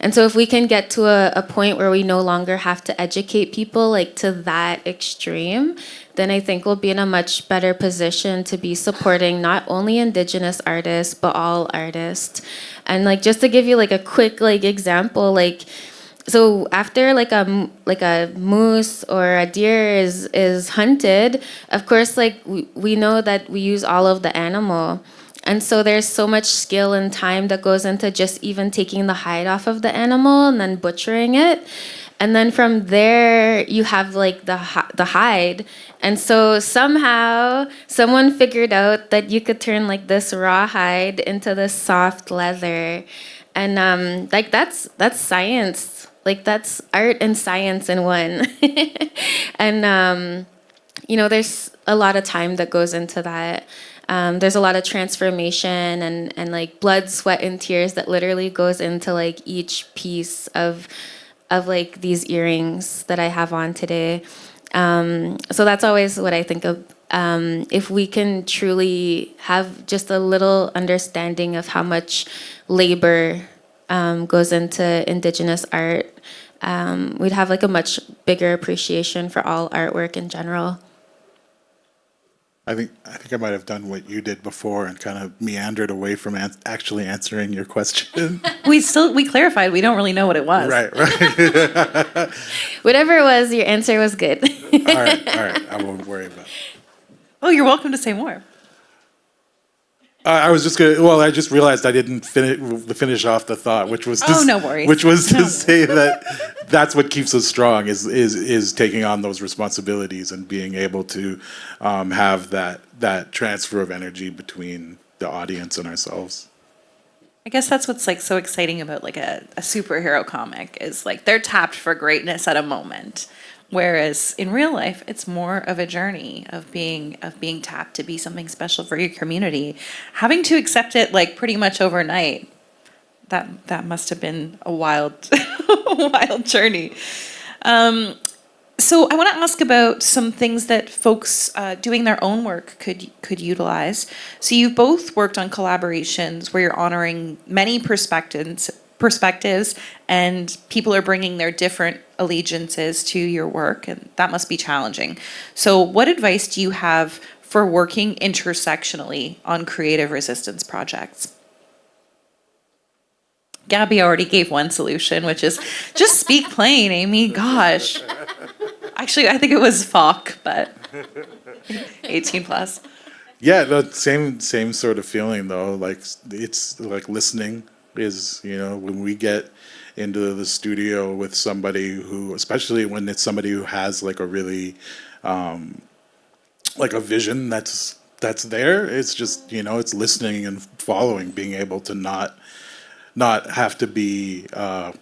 And so if we can get to a point where we no longer have to educate people like to that extreme, then I think we'll be in a much better position to be supporting not only Indigenous artists, but all artists. And like just to give you like a quick like example, like so after like a moose or a deer is hunted, of course like we know that we use all of the animal. And so there's so much skill and time that goes into just even taking the hide off of the animal and then butchering it. And then from there, you have like the hide. And so somehow someone figured out that you could turn like this raw hide into this soft leather. And like that's science. Like that's art and science in one. And you know, there's a lot of time that goes into that. There's a lot of transformation and like blood, sweat, and tears that literally goes into like each piece of like these earrings that I have on today. So that's always what I think of. If we can truly have just a little understanding of how much labor goes into Indigenous art, we'd have like a much bigger appreciation for all artwork in general. I think I might have done what you did before and kind of meandered away from actually answering your question. We clarified. We don't really know what it was. Right. Whatever it was, your answer was good. All right. I won't worry about it. Oh, you're welcome to say more. I was just gonna. Well, I just realized I didn't finish off the thought, which was to, no worries. Which was to say that that's what keeps us strong is taking on those responsibilities and being able to have that transfer of energy between the audience and ourselves. I guess that's what's like so exciting about like a superhero comic is like they're tapped for greatness at a moment. Whereas in real life, it's more of a journey of being tapped to be something special for your community. Having to accept it like pretty much overnight, that must have been a wild, wild journey. So I want to ask about some things that folks doing their own work could utilize. So you've both worked on collaborations where you're honoring many perspectives and people are bringing their different allegiances to your work, and that must be challenging. So what advice do you have for working intersectionally on creative resistance projects? Gabby already gave one solution, which is just speak plain, Amy. Gosh. Actually, I think it was FOC, but 18 plus. Yeah, the same sort of feeling though. Like it's like listening is, you know, when we get into the studio with somebody who, especially when it's somebody who has like a really like a vision that's there, it's just, you know, it's listening and following, being able to not have to be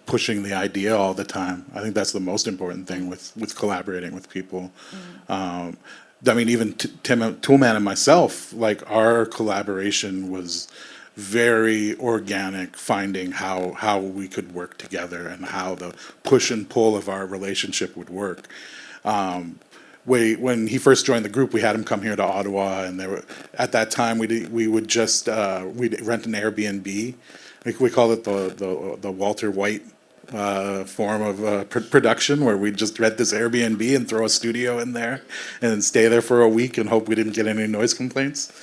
pushing the idea all the time. I think that's the most important thing with collaborating with people. I mean, even Tim Toolman and myself, like our collaboration was very organic, finding how we could work together and how the push and pull of our relationship would work. When he first joined the group, we had him come here to Ottawa, and at that time we would just we'd rent an Airbnb. We call it the Walter White form of production, where we'd just rent this Airbnb and throw a studio in there and then stay there for a week and hope we didn't get any noise complaints.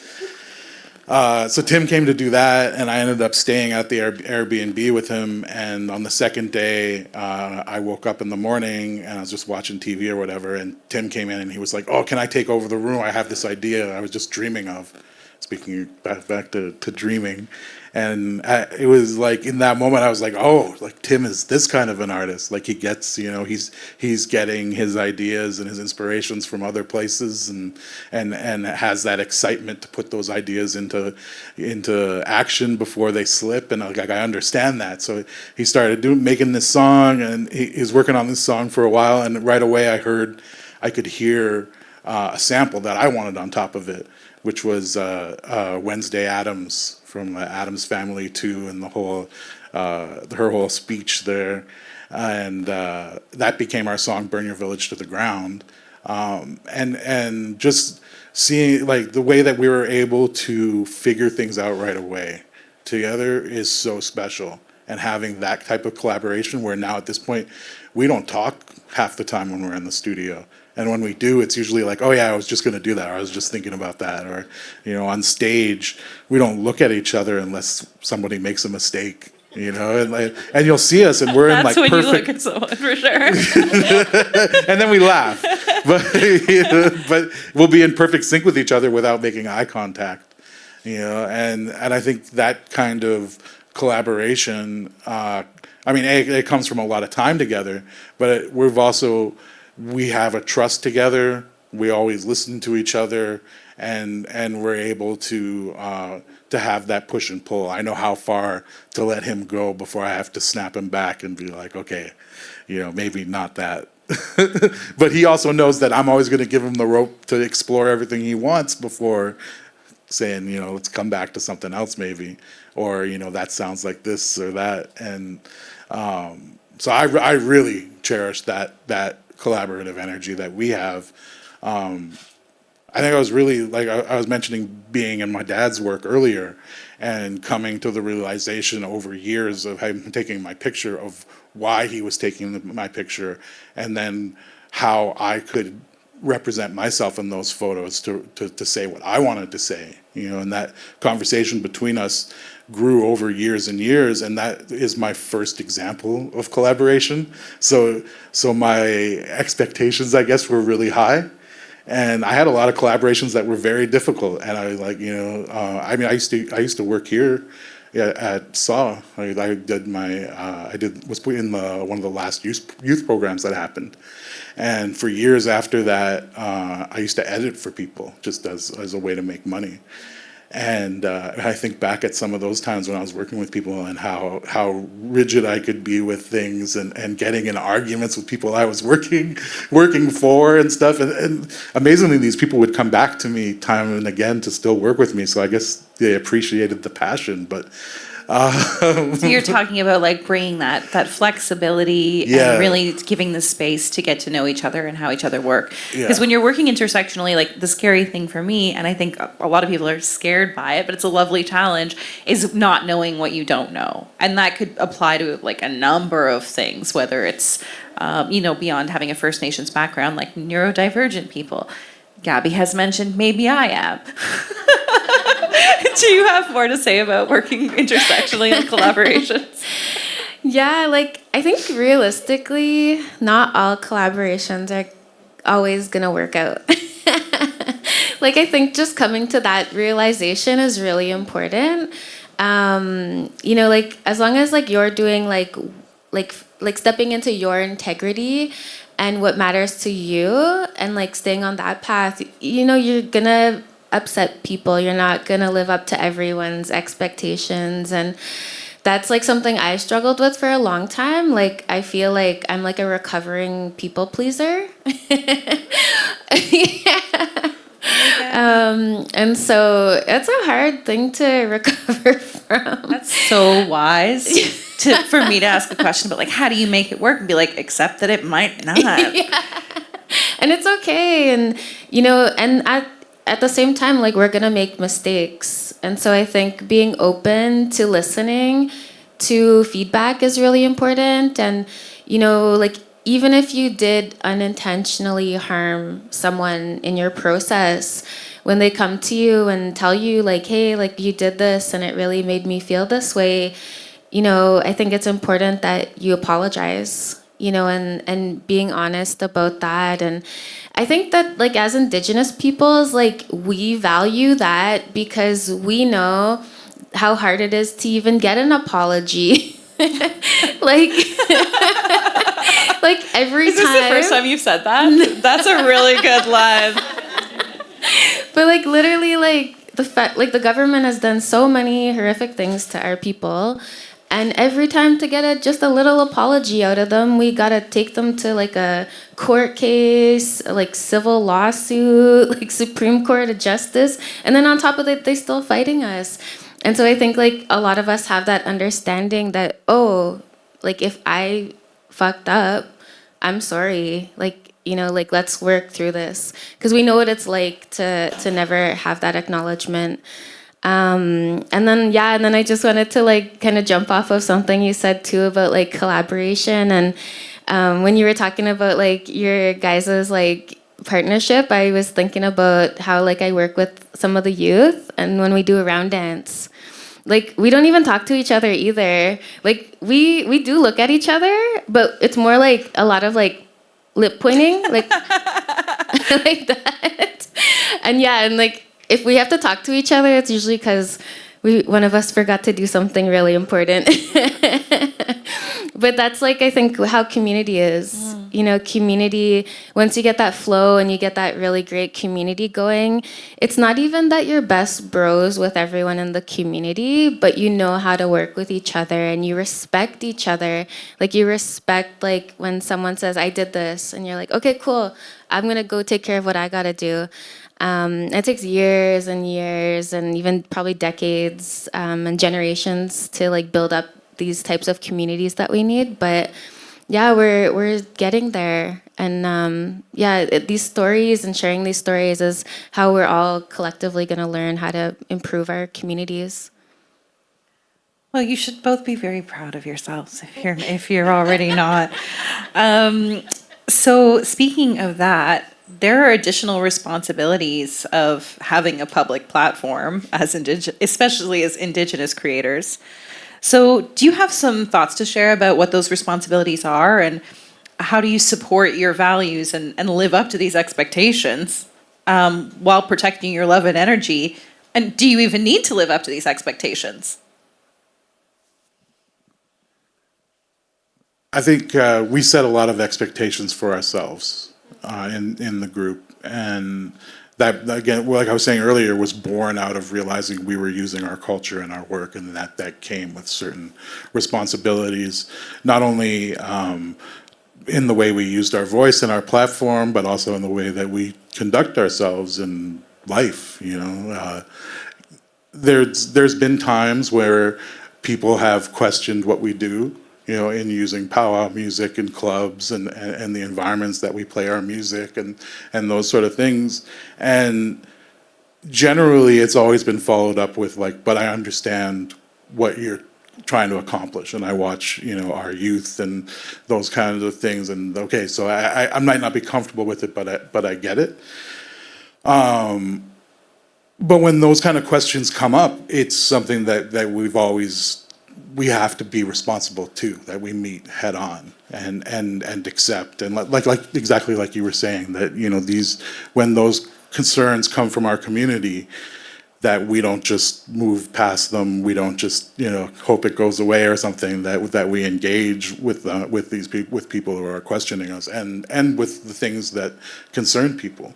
So Tim came to do that, and I ended up staying at the Airbnb with him. And on the second day, I woke up in the morning and I was just watching TV or whatever, and Tim came in and he was like, "Oh, can I take over the room? I have this idea I was just dreaming of." Speaking back to dreaming. And it was like in that moment I was like, oh, like Tim is this kind of an artist. Like he gets, you know, he's getting his ideas and his inspirations from other places, and has that excitement to put those ideas into action before they slip. And like I understand that. So he started making this song, and he's working on this song for a while. And right away I could hear a sample that I wanted on top of it, which was Wednesday Addams from the Addams Family 2 and her whole speech there. And that became our song, Burn Your Village to the Ground. And just seeing like the way that we were able to figure things out right away together is so special. And having that type of collaboration where now at this point, we don't talk half the time when we're in the studio. And when we do, it's usually like, oh yeah, I was just going to do that, or I was just thinking about that. Or, you know, on stage, we don't look at each other unless somebody makes a mistake, you know. And you'll see us, and we're in like perfect. That's when you look at someone for sure. And then we laugh, but we'll be in perfect sync with each other without making eye contact, you know. And I think that kind of collaboration, I mean, it comes from a lot of time together, but we have a trust together. We always listen to each other, and we're able to have that push and pull. I know how far to let him go before I have to snap him back and be like, okay, maybe not that. But he also knows that I'm always going to give him the rope to explore everything he wants before saying, let's come back to something else maybe, or that sounds like this or that. And so I really cherish that collaborative energy that we have. I think I was really, like I was mentioning being in my dad's work earlier and coming to the realization over years of him taking my picture, of why he was taking my picture, and then how I could represent myself in those photos to say what I wanted to say, and that conversation between us grew over years and years, and that is my first example of collaboration. So my expectations, I guess, were really high. And I had a lot of collaborations that were very difficult, and I I used to work here at SAW. I was put in one of the last youth programs that happened, and for years after that, I used to edit for people just as a way to make money. And I think back at some of those times when I was working with people and how rigid I could be with things, and getting in arguments with people I was working for and stuff. And amazingly, these people would come back to me time and again to still work with me. So I guess they appreciated the passion. But so you're talking about like bringing that flexibility and really giving the space to get to know each other and how each other work. Because when you're working intersectionally, like the scary thing for me, and I think a lot of people are scared by it, but it's a lovely challenge, is not knowing what you don't know. And that could apply to like a number of things, whether it's, beyond having a First Nations background, like neurodivergent people. Gabby has mentioned maybe I am. Do you have more to say about working intersectionally in collaborations? Yeah, I think realistically, not all collaborations are always gonna work out. I think just coming to that realization is really important. As long as you're doing stepping into your integrity and what matters to you, and staying on that path, you're gonna upset people. You're not gonna live up to everyone's expectations, and that's something I struggled with for a long time. I feel like I'm a recovering people pleaser. And so it's a hard thing to recover from. That's so wise for me to ask a question, but how do you make it work and be accept that it might not? Yeah. And it's okay, and and at the same time, we're gonna make mistakes. And so I think being open to listening to feedback is really important. And, even if you did unintentionally harm someone in your process, when they come to you and tell you hey, you did this and it really made me feel this way, I think it's important that you apologize, and being honest about that. And I think that as Indigenous peoples, we value that because we know how hard it is to even get an apology. Every time. Is this the first time you've said that? That's a really good line. But literally the government has done so many horrific things to our people. And every time to get just a little apology out of them, we gotta take them to a court case, civil lawsuit, Supreme Court of Justice, and then on top of it, they're still fighting us. And so I think a lot of us have that understanding that if I fucked up, I'm sorry. Let's work through this, because we know what it's like to never have that acknowledgement. And then I just wanted to kind of jump off of something you said too about collaboration. And when you were talking about your guys's partnership, I was thinking about how I work with some of the youth, and when we do a round dance, we don't even talk to each other either. We do look at each other, but it's more a lot of lip pointing, like that. And if we have to talk to each other, it's usually because one of us forgot to do something really important. But that's like, I think, how community is. You know, community, once you get that flow and you get that really great community going, it's not even that you're best bros with everyone in the community, but you know how to work with each other and you respect each other. Like, you respect, like, when someone says, I did this, and you're like, okay, cool, I'm going to go take care of what I got to do. It takes years and years and even probably decades and generations to like build up these types of communities that we need, but yeah, we're getting there. And these stories and sharing these stories is how we're all collectively going to learn how to improve our communities. Well, you should both be very proud of yourselves if you're already not. So speaking of that, there are additional responsibilities of having a public platform especially as Indigenous creators. So do you have some thoughts to share about what those responsibilities are, and how do you support your values and live up to these expectations while protecting your love and energy? And do you even need to live up to these expectations? I think we set a lot of expectations for ourselves in the group, and that, again, like I was saying earlier, was born out of realizing we were using our culture in our work, and that came with certain responsibilities, not only in the way we used our voice and our platform, but also in the way that we conduct ourselves in life. You know, there's been times where people have questioned what we do, you know, in using powwow music and clubs and the environments that we play our music and those sort of things. And generally it's always been followed up with like, but I understand what you're trying to accomplish, and I watch, you know, our youth and those kinds of things, and okay, so I might not be comfortable with it, but I get it. But when those kind of questions come up, it's something that we have to be responsible to, that we meet head on and accept, and like exactly like you were saying, that, you know, when those concerns come from our community, that we don't just move past them, we don't just, you know, hope it goes away or something, that we engage with people who are questioning us and with the things that concern people.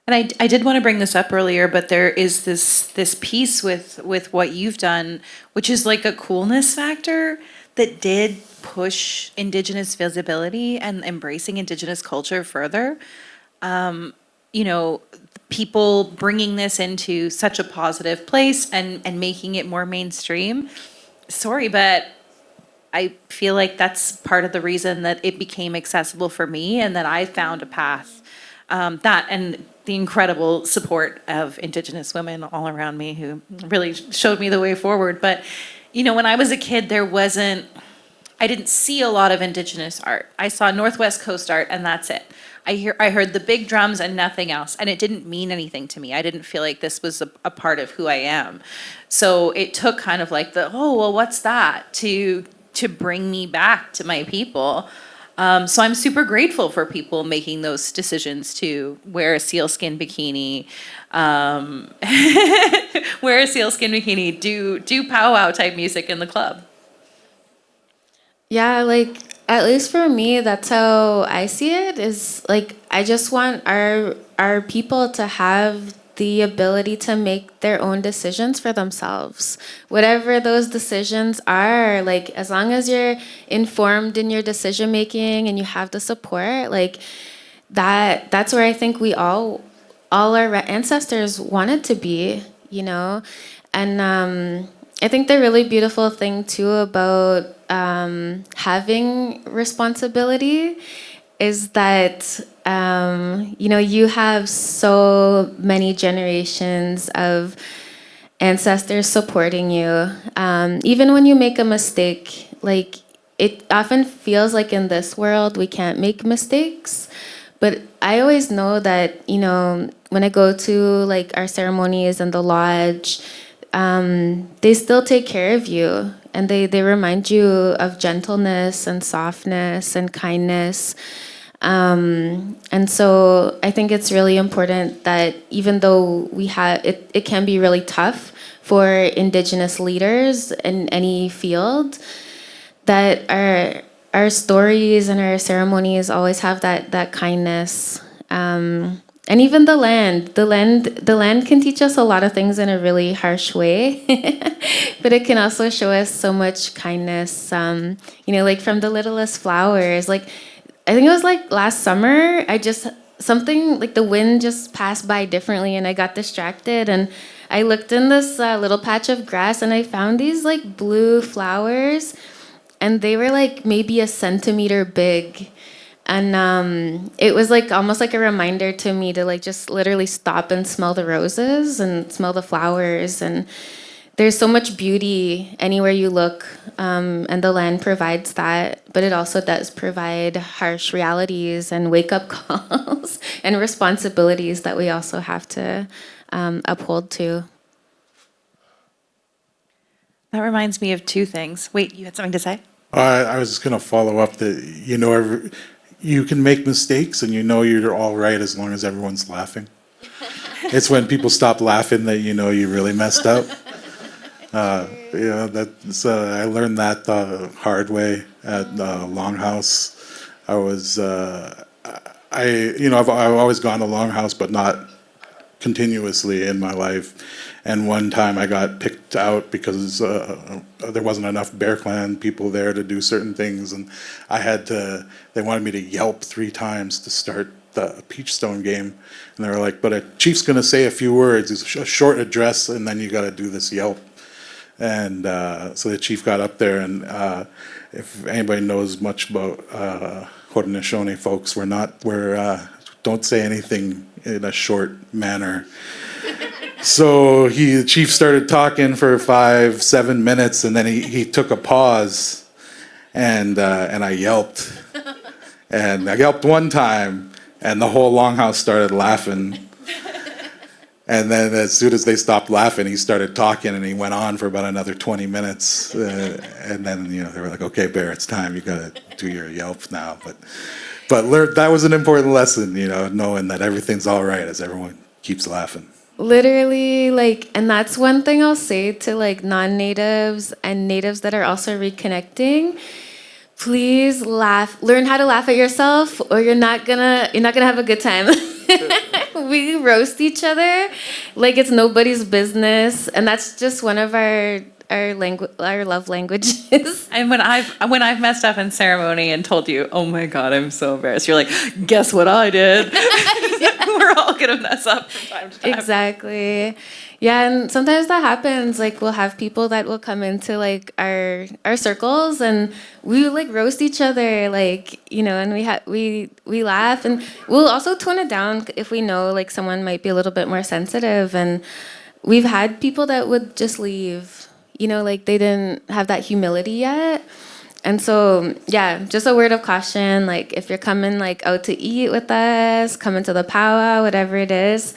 And I did want to bring this up earlier, but there is this piece with what you've done, which is like a coolness factor that did push Indigenous visibility and embracing Indigenous culture further. You know, people bringing this into such a positive place and making it more mainstream. Sorry, but I feel like that's part of the reason that it became accessible for me and that I found a path. That and the incredible support of Indigenous women all around me who really showed me the way forward. But, you know, when I was a kid, I didn't see a lot of Indigenous art. I saw Northwest Coast art and that's it. I heard the big drums and nothing else, and it didn't mean anything to me. I didn't feel like this was a part of who I am. So it took kind of like what's that to bring me back to my people. So I'm super grateful for people making those decisions to wear a sealskin bikini, do powwow type music in the club. Yeah, like, at least for me, that's how I see it, is like, I just want our people to have the ability to make their own decisions for themselves. Whatever those decisions are, like, as long as you're informed in your decision making and you have the support, like, that's where I think we all our ancestors wanted to be, you know? And I think the really beautiful thing too about having responsibility is that you know, you have so many generations of ancestors supporting you. Even when you make a mistake, like, it often feels like in this world we can't make mistakes. But I always know that, you know, when I go to like our ceremonies and the lodge, they still take care of you, and they remind you of gentleness and softness and kindness. And so I think it's really important that even though we have, it can be really tough for Indigenous leaders in any field, that our stories and our ceremonies always have that kindness. And even the land can teach us a lot of things in a really harsh way, but it can also show us so much kindness. Like from the littlest flowers. Like, I think it was like last summer, something like the wind just passed by differently and I got distracted and I looked in this little patch of grass and I found these like blue flowers and they were like maybe a centimeter big. And it was like almost like a reminder to me to like just literally stop and smell the roses and smell the flowers. And there's so much beauty anywhere you look, and the land provides that, but it also does provide harsh realities and wake-up calls and responsibilities that we also have to uphold too. That reminds me of two things. Wait, you had something to say? I was just going to follow up that, you can make mistakes and you're all right as long as everyone's laughing. It's when people stop laughing that you really messed up. That's I learned that the hard way at Longhouse. I've always gone to Longhouse, but not continuously in my life. And one time I got picked out because there wasn't enough Bear Clan people there to do certain things, and they wanted me to yelp 3 times to start the Peachstone game. And they were like, but a chief's going to say a few words, it's a short address, and then you got to do this yelp. And so the chief got up there, and if anybody knows much about Haudenosaunee folks, don't say anything in a short manner. So the chief started talking for 5-7 minutes, and then he took a pause, and I yelped, and I yelped one time, and the whole longhouse started laughing. And then as soon as they stopped laughing, he started talking, and he went on for about another 20 minutes. And then they were like, "Okay, Bear, it's time. You got to do your yelp now." But that was an important lesson, knowing that everything's all right as everyone keeps laughing. Literally, and that's one thing I'll say to non-natives and natives that are also reconnecting. Please laugh. Learn how to laugh at yourself, or you're not gonna have a good time. We roast each other like it's nobody's business, and that's just one of our love languages. And when I've messed up in ceremony and told you, "Oh my God, I'm so embarrassed," you're like, "Guess what I did?" We're all gonna mess up from time to time. Exactly. Yeah, and sometimes that happens. We'll have people that will come into our circles, and we roast each other, and we laugh, and we'll also tone it down if we know someone might be a little bit more sensitive. And we've had people that would just leave, they didn't have that humility yet. And so, yeah, just a word of caution, if you're coming out to eat with us, coming to the powwow, whatever it is,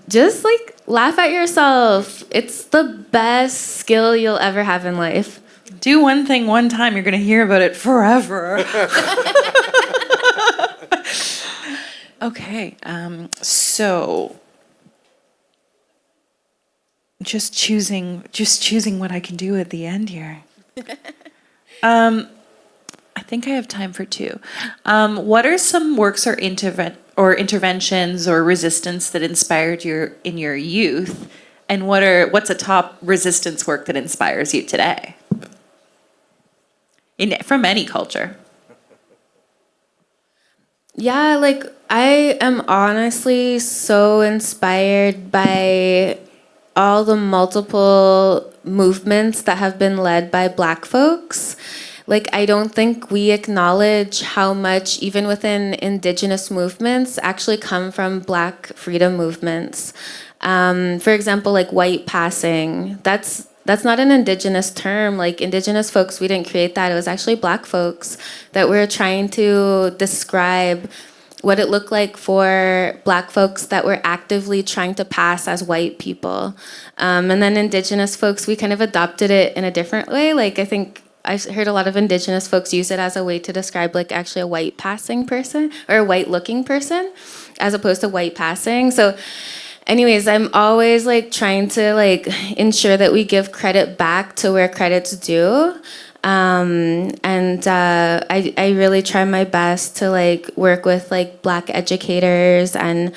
just laugh at yourself. It's the best skill you'll ever have in life. Do one thing one time, you're going to hear about it forever. Okay, so just choosing what I can do at the end here. I think I have time for 2. What are some works or interventions or resistance that inspired you in your youth, and what's a top resistance work that inspires you today? From any culture. Yeah, I am honestly so inspired by all the multiple movements that have been led by Black folks. I don't think we acknowledge how much, even within Indigenous movements, actually come from Black freedom movements. For example, white passing. That's not an Indigenous term. Indigenous folks, we didn't create that. It was actually Black folks that were trying to describe what it looked like for Black folks that were actively trying to pass as white people. And then Indigenous folks, we kind of adopted it in a different way. I think I've heard a lot of Indigenous folks use it as a way to describe like actually a white passing person or a white looking person as opposed to white passing. So anyways, I'm always like trying to like ensure that we give credit back to where credit's due. I really try my best to like work with like Black educators and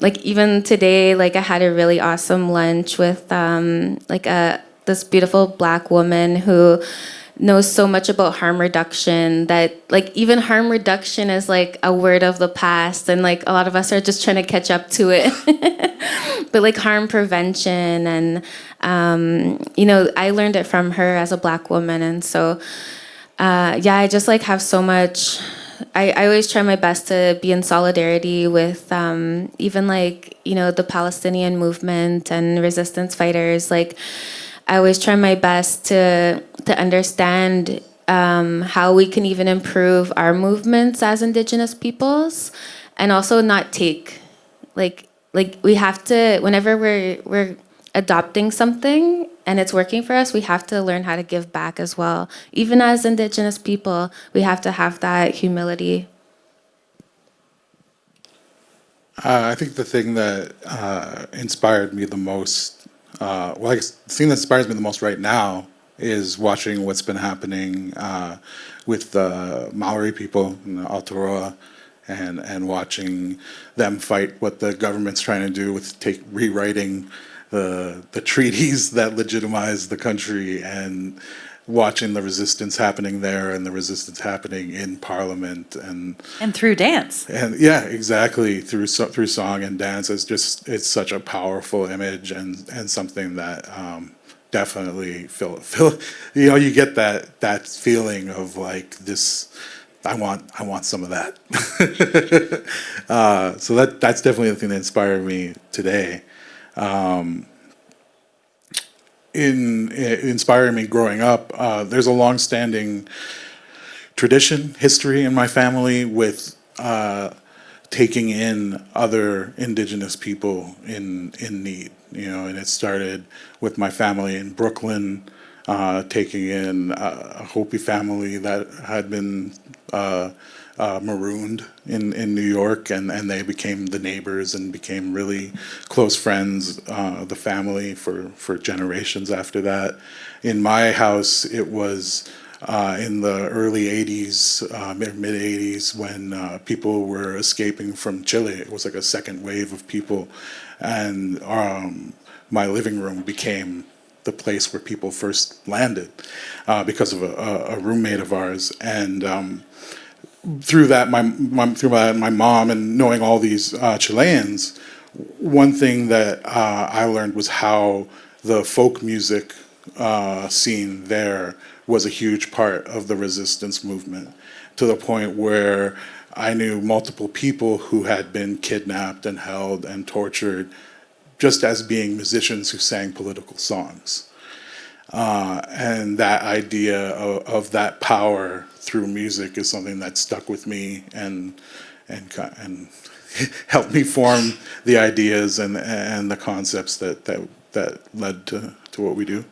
like even today, like I had a really awesome lunch with this beautiful Black woman who knows so much about harm reduction that like even harm reduction is like a word of the past, and like a lot of us are just trying to catch up to it. But like harm prevention and I learned it from her as a Black woman, and so I just like have so much. I always try my best to be in solidarity with even like the Palestinian movement and resistance fighters. Like I always try my best to understand how we can even improve our movements as Indigenous peoples, and also not take like we have to, whenever we're adopting something and it's working for us, we have to learn how to give back as well. Even as Indigenous people, we have to have that humility. I think the thing that inspired me the most, the thing that inspires me the most right now is watching what's been happening with the Maori people in Ottawa, and watching them fight what the government's trying to do with rewriting the treaties that legitimize the country, and watching the resistance happening there and the resistance happening in Parliament and through dance. And yeah, exactly, through song and dance. It's such a powerful image, and something that definitely feel you get that feeling of like this. I want some of that. So that's definitely the thing that inspired me today. In inspiring me growing up, there's a long-standing tradition, history in my family with taking in other Indigenous people in need. And it started with my family in Brooklyn, taking in a Hopi family that had been marooned in New York, and they became the neighbors and became really close friends of the family for generations after that. In my house, it was in the early 80s, mid 80s, when people were escaping from Chile. It was like a second wave of people, and my living room became the place where people first landed because of a roommate of ours. And through that, my mom and knowing all these Chileans, one thing that I learned was how the folk music scene there was a huge part of the resistance movement, to the point where I knew multiple people who had been kidnapped and held and tortured just as being musicians who sang political songs. And that idea of that power through music is something that stuck with me and helped me form the ideas and the concepts that led to what we do.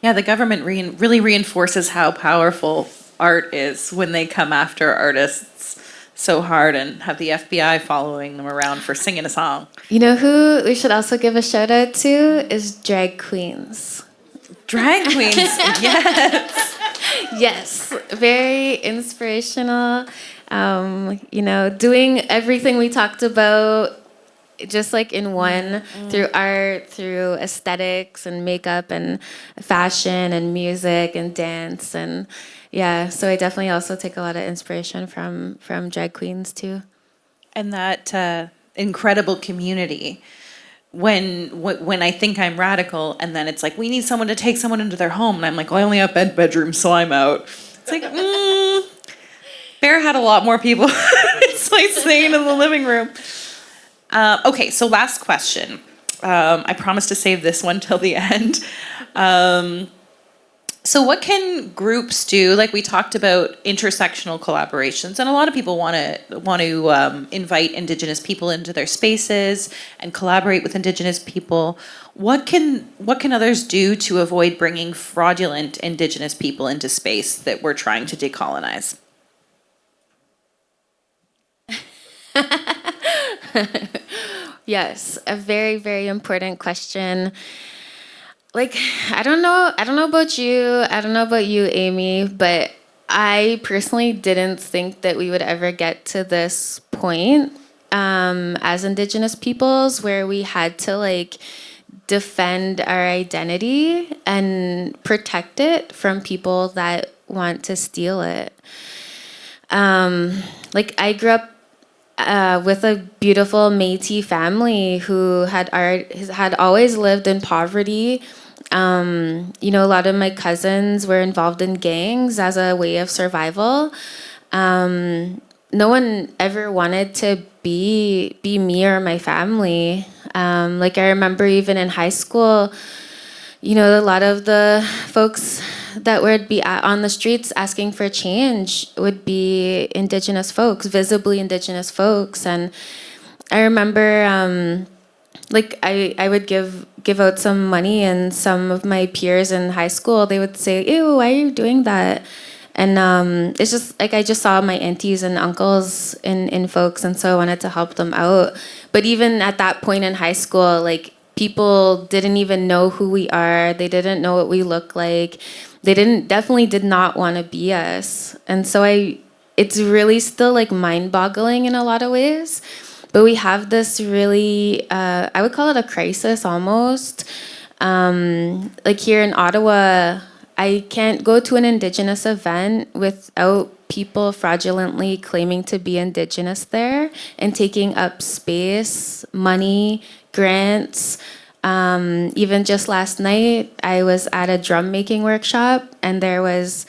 Yeah, the government really reinforces how powerful art is when they come after artists so hard and have the FBI following them around for singing a song. You know who we should also give a shout out to is drag queens. Drag queens, yes. Yes, very inspirational. Doing everything we talked about, just like in one, through art, through aesthetics and makeup and fashion and music and dance. And yeah, so I definitely also take a lot of inspiration from drag queens too. And that incredible community. When I think I'm radical, and then it's like, we need someone to take someone into their home, and I'm like, well, I only have bedrooms, so I'm out. It's like, Bear had a lot more people. It's like staying in the living room. Okay, so last question. I promise to save this one till the end. So what can groups do? Like we talked about intersectional collaborations, and a lot of people want to invite Indigenous people into their spaces and collaborate with Indigenous people. What can others do to avoid bringing fraudulent Indigenous people into space that we're trying to decolonize? Yes, a very, very important question. Like, I don't know about you, Amy, but I personally didn't think that we would ever get to this point as Indigenous peoples where we had to like defend our identity and protect it from people that want to steal it. Like I grew up with a beautiful Métis family who had always lived in poverty. A lot of my cousins were involved in gangs as a way of survival. No one ever wanted to be me or my family. Like I remember even in high school, a lot of the folks that would be on the streets asking for change would be Indigenous folks, visibly Indigenous folks. And I remember I would give out some money, and some of my peers in high school, they would say, "Ew, why are you doing that?" And it's just like I just saw my aunties and uncles in folks, and so I wanted to help them out. But even at that point in high school, like people didn't even know who we are. They didn't know what we look like. They definitely did not want to be us. And so it's really still like mind-boggling in a lot of ways. But we have this really, I would call it a crisis almost. Like here in Ottawa, I can't go to an Indigenous event without people fraudulently claiming to be Indigenous there and taking up space, money, grants. Even just last night, I was at a drum making workshop, and there was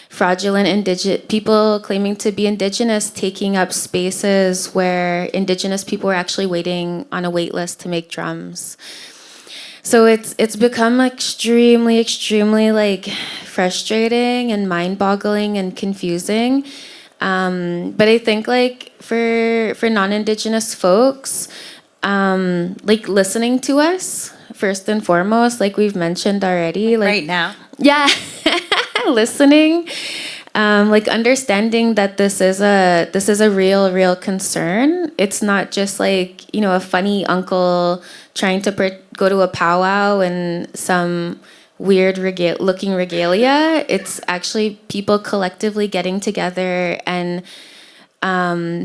fraudulent people claiming to be Indigenous taking up spaces where Indigenous people were actually waiting on a wait list to make drums. So it's become extremely, extremely like frustrating and mind-boggling and confusing. But I think like for non-Indigenous folks, like listening to us first and foremost, like we've mentioned already, like right now. Yeah. Listening, like understanding that this is a real concern. It's not just like a funny uncle trying to go to a powwow in some weird looking regalia. It's actually people collectively getting together and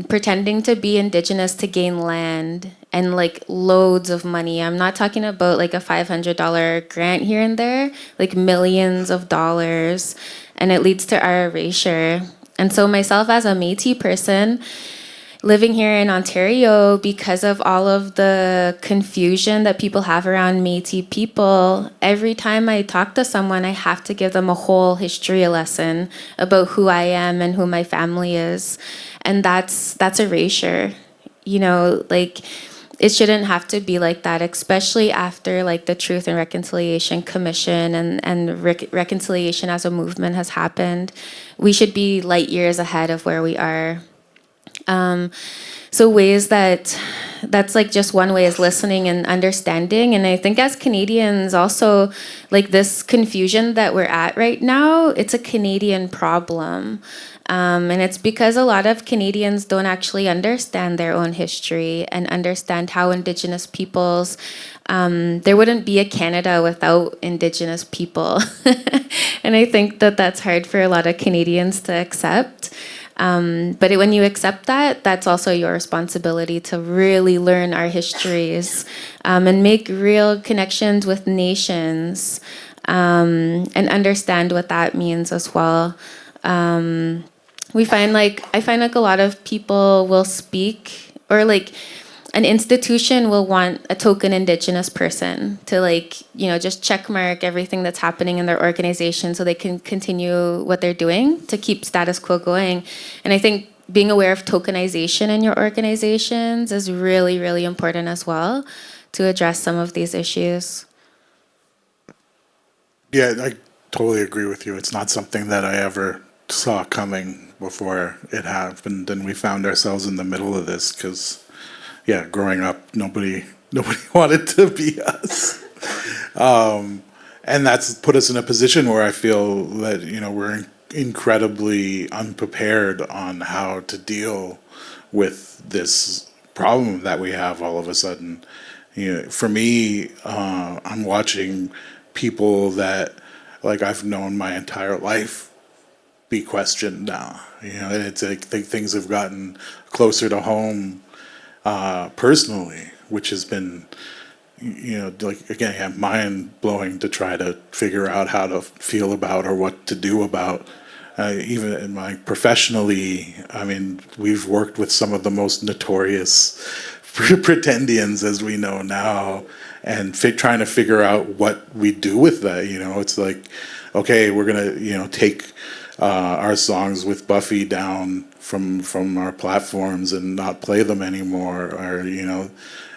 pretending to be Indigenous to gain land and like loads of money. I'm not talking about like a $500 grant here and there, like millions of dollars, and it leads to our erasure. And so myself as a Métis person living here in Ontario, because of all of the confusion that people have around Métis people, every time I talk to someone, I have to give them a whole history lesson about who I am and who my family is. And that's erasure. Like it shouldn't have to be like that, especially after like the Truth and Reconciliation Commission and reconciliation as a movement has happened. We should be light years ahead of where we are. So ways that's like just one way is listening and understanding. And I think as Canadians also, like this confusion that we're at right now, it's a Canadian problem. And it's because a lot of Canadians don't actually understand their own history and understand how Indigenous peoples, there wouldn't be a Canada without Indigenous people. And I think that's hard for a lot of Canadians to accept. But when you accept that, that's also your responsibility to really learn our histories and make real connections with nations and understand what that means as well. I find like a lot of people will speak, or like an institution will want a token Indigenous person to like, just check mark everything that's happening in their organization so they can continue what they're doing to keep status quo going. And I think being aware of tokenization in your organizations is really, really important as well to address some of these issues. Yeah, totally agree with you. It's not something that I ever saw coming before it happened, and we found ourselves in the middle of this because, yeah, growing up, nobody wanted to be us. And that's put us in a position where I feel that, we're incredibly unprepared on how to deal with this problem that we have all of a sudden. For me, I'm watching people that I've known my entire life be questioned now. And it's like things have gotten closer to home personally, which has been, again, mind blowing to try to figure out how to feel about or what to do about. Even in professionally, I mean, we've worked with some of the most notorious pretendians, as we know now, and trying to figure out what we do with that. It's like, okay, we're gonna, take our songs with Buffy down from our platforms and not play them anymore, or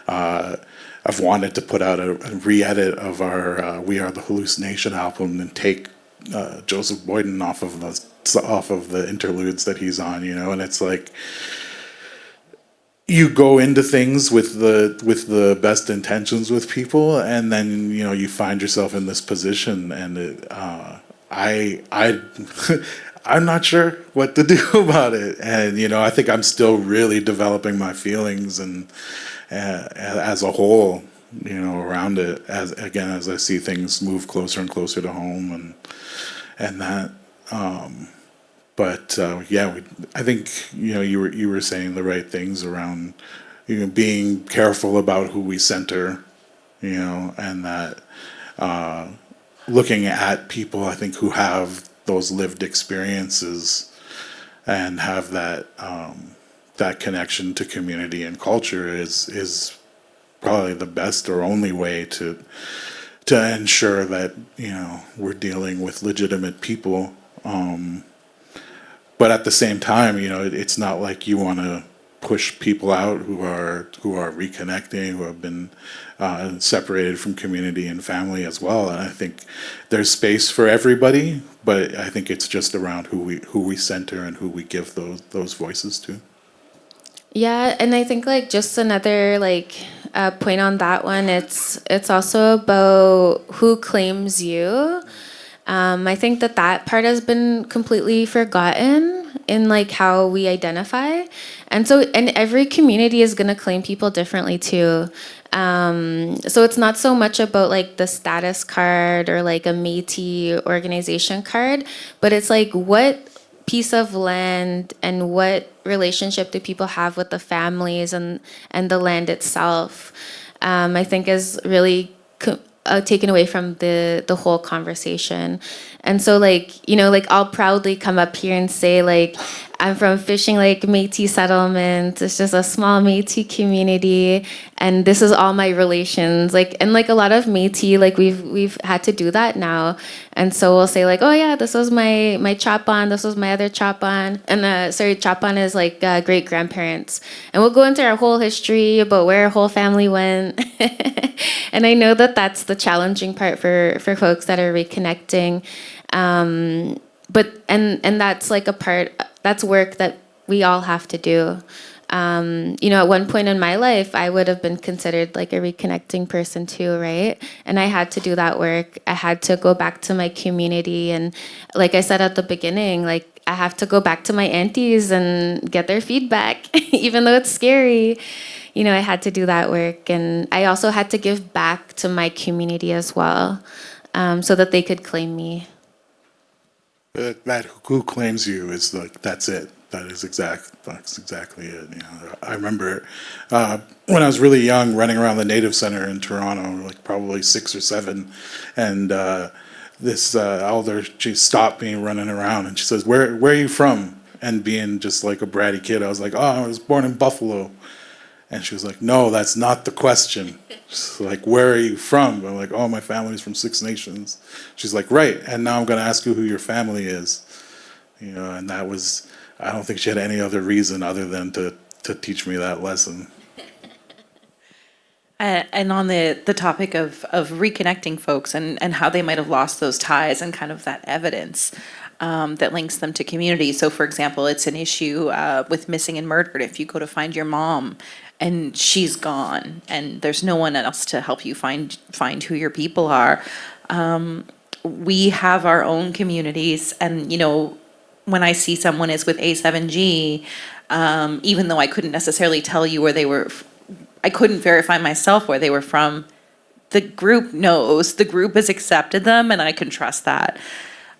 I've wanted to put out a re-edit of our "We Are the Hallucination" album and take Joseph Boyden off of the interludes that he's on, and it's like you go into things with the best intentions with people, and then you find yourself in this position, and I'm not sure what to do about it, and I think I'm still really developing my feelings and as a whole, around it as I see things move closer and closer to home and that. But I think you were saying the right things around being careful about who we center, and that looking at people, I think, who have those lived experiences and have that that connection to community and culture is probably the best or only way to ensure that we're dealing with legitimate people. But at the same time, it's not like you want to push people out who are reconnecting, who have been separated from community and family as well. And I think there's space for everybody, but I think it's just around who we center and who we give those voices to. Yeah, and I think just another point on that one. It's also about who claims you. I think that part has been completely forgotten in how we identify, and every community is gonna claim people differently too. So it's not so much about the status card or a Métis organization card, but it's what piece of land and what relationship do people have with the families and the land itself. I think is really taken away from the whole conversation. And so I'll proudly come up here and say I'm from Fishing Lake Métis settlement. It's just a small Métis community, and this is all my relations. And a lot of Métis, we've had to do that now. And so we'll say oh yeah, this was my chop-on, this was my other chop-on. And chop-on is great grandparents. And we'll go into our whole history about where our whole family went. And I know that's the challenging part for folks that are reconnecting. But that's a part, that's work that we all have to do. At one point in my life, I would have been considered a reconnecting person too, right? And I had to do that work. I had to go back to my community. And like I said at the beginning, I have to go back to my aunties and get their feedback, even though it's scary. I had to do that work. And I also had to give back to my community as well, so that they could claim me. That who claims you is that's it. That's exactly it. I remember when I was really young, running around the Native Center in Toronto, probably 6 or 7, and this elder, she stopped me running around, and she says, "Where are you from?" And being just a bratty kid, I was like, "Oh, I was born in Buffalo." And she was like, "No, that's not the question." She's like, "Where are you from?" I'm like, "Oh, my family's from Six Nations." She's like, "Right, and now I'm going to ask you who your family is." And that was, I don't think she had any other reason other than to teach me that lesson. And on the topic of reconnecting folks and how they might have lost those ties and kind of that evidence that links them to community. So, for example, it's an issue with missing and murdered. If you go to find your mom and she's gone and there's no one else to help you find who your people are, we have our own communities. And, you know, when I see someone is with A7G, even though I couldn't necessarily tell you where they were, I couldn't verify myself where they were from, the group knows, the group has accepted them, and I can trust that.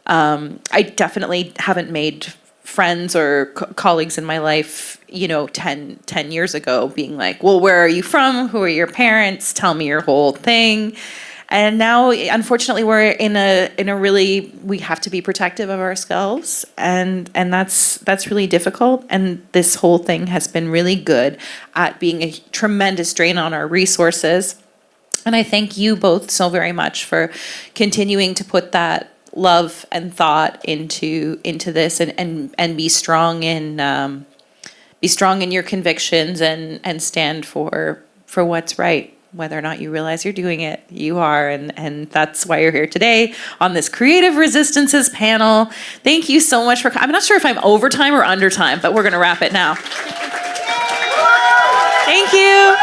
I definitely haven't made friends or colleagues in my life, you know, 10 years ago being like, well, where are you from? Who are your parents? Tell me your whole thing. And now, unfortunately, we're in a really, we have to be protective of ourselves, and that's really difficult. And this whole thing has been really good at being a tremendous drain on our resources. And I thank you both so very much for continuing to put that love and thought into this, and be strong in your convictions and stand for what's right. Whether or not you realize you're doing it, you are, and that's why you're here today on this Creative Resistances panel. Thank you so much for I'm not sure if I'm over time or under time, but we're gonna wrap it now. Thank you.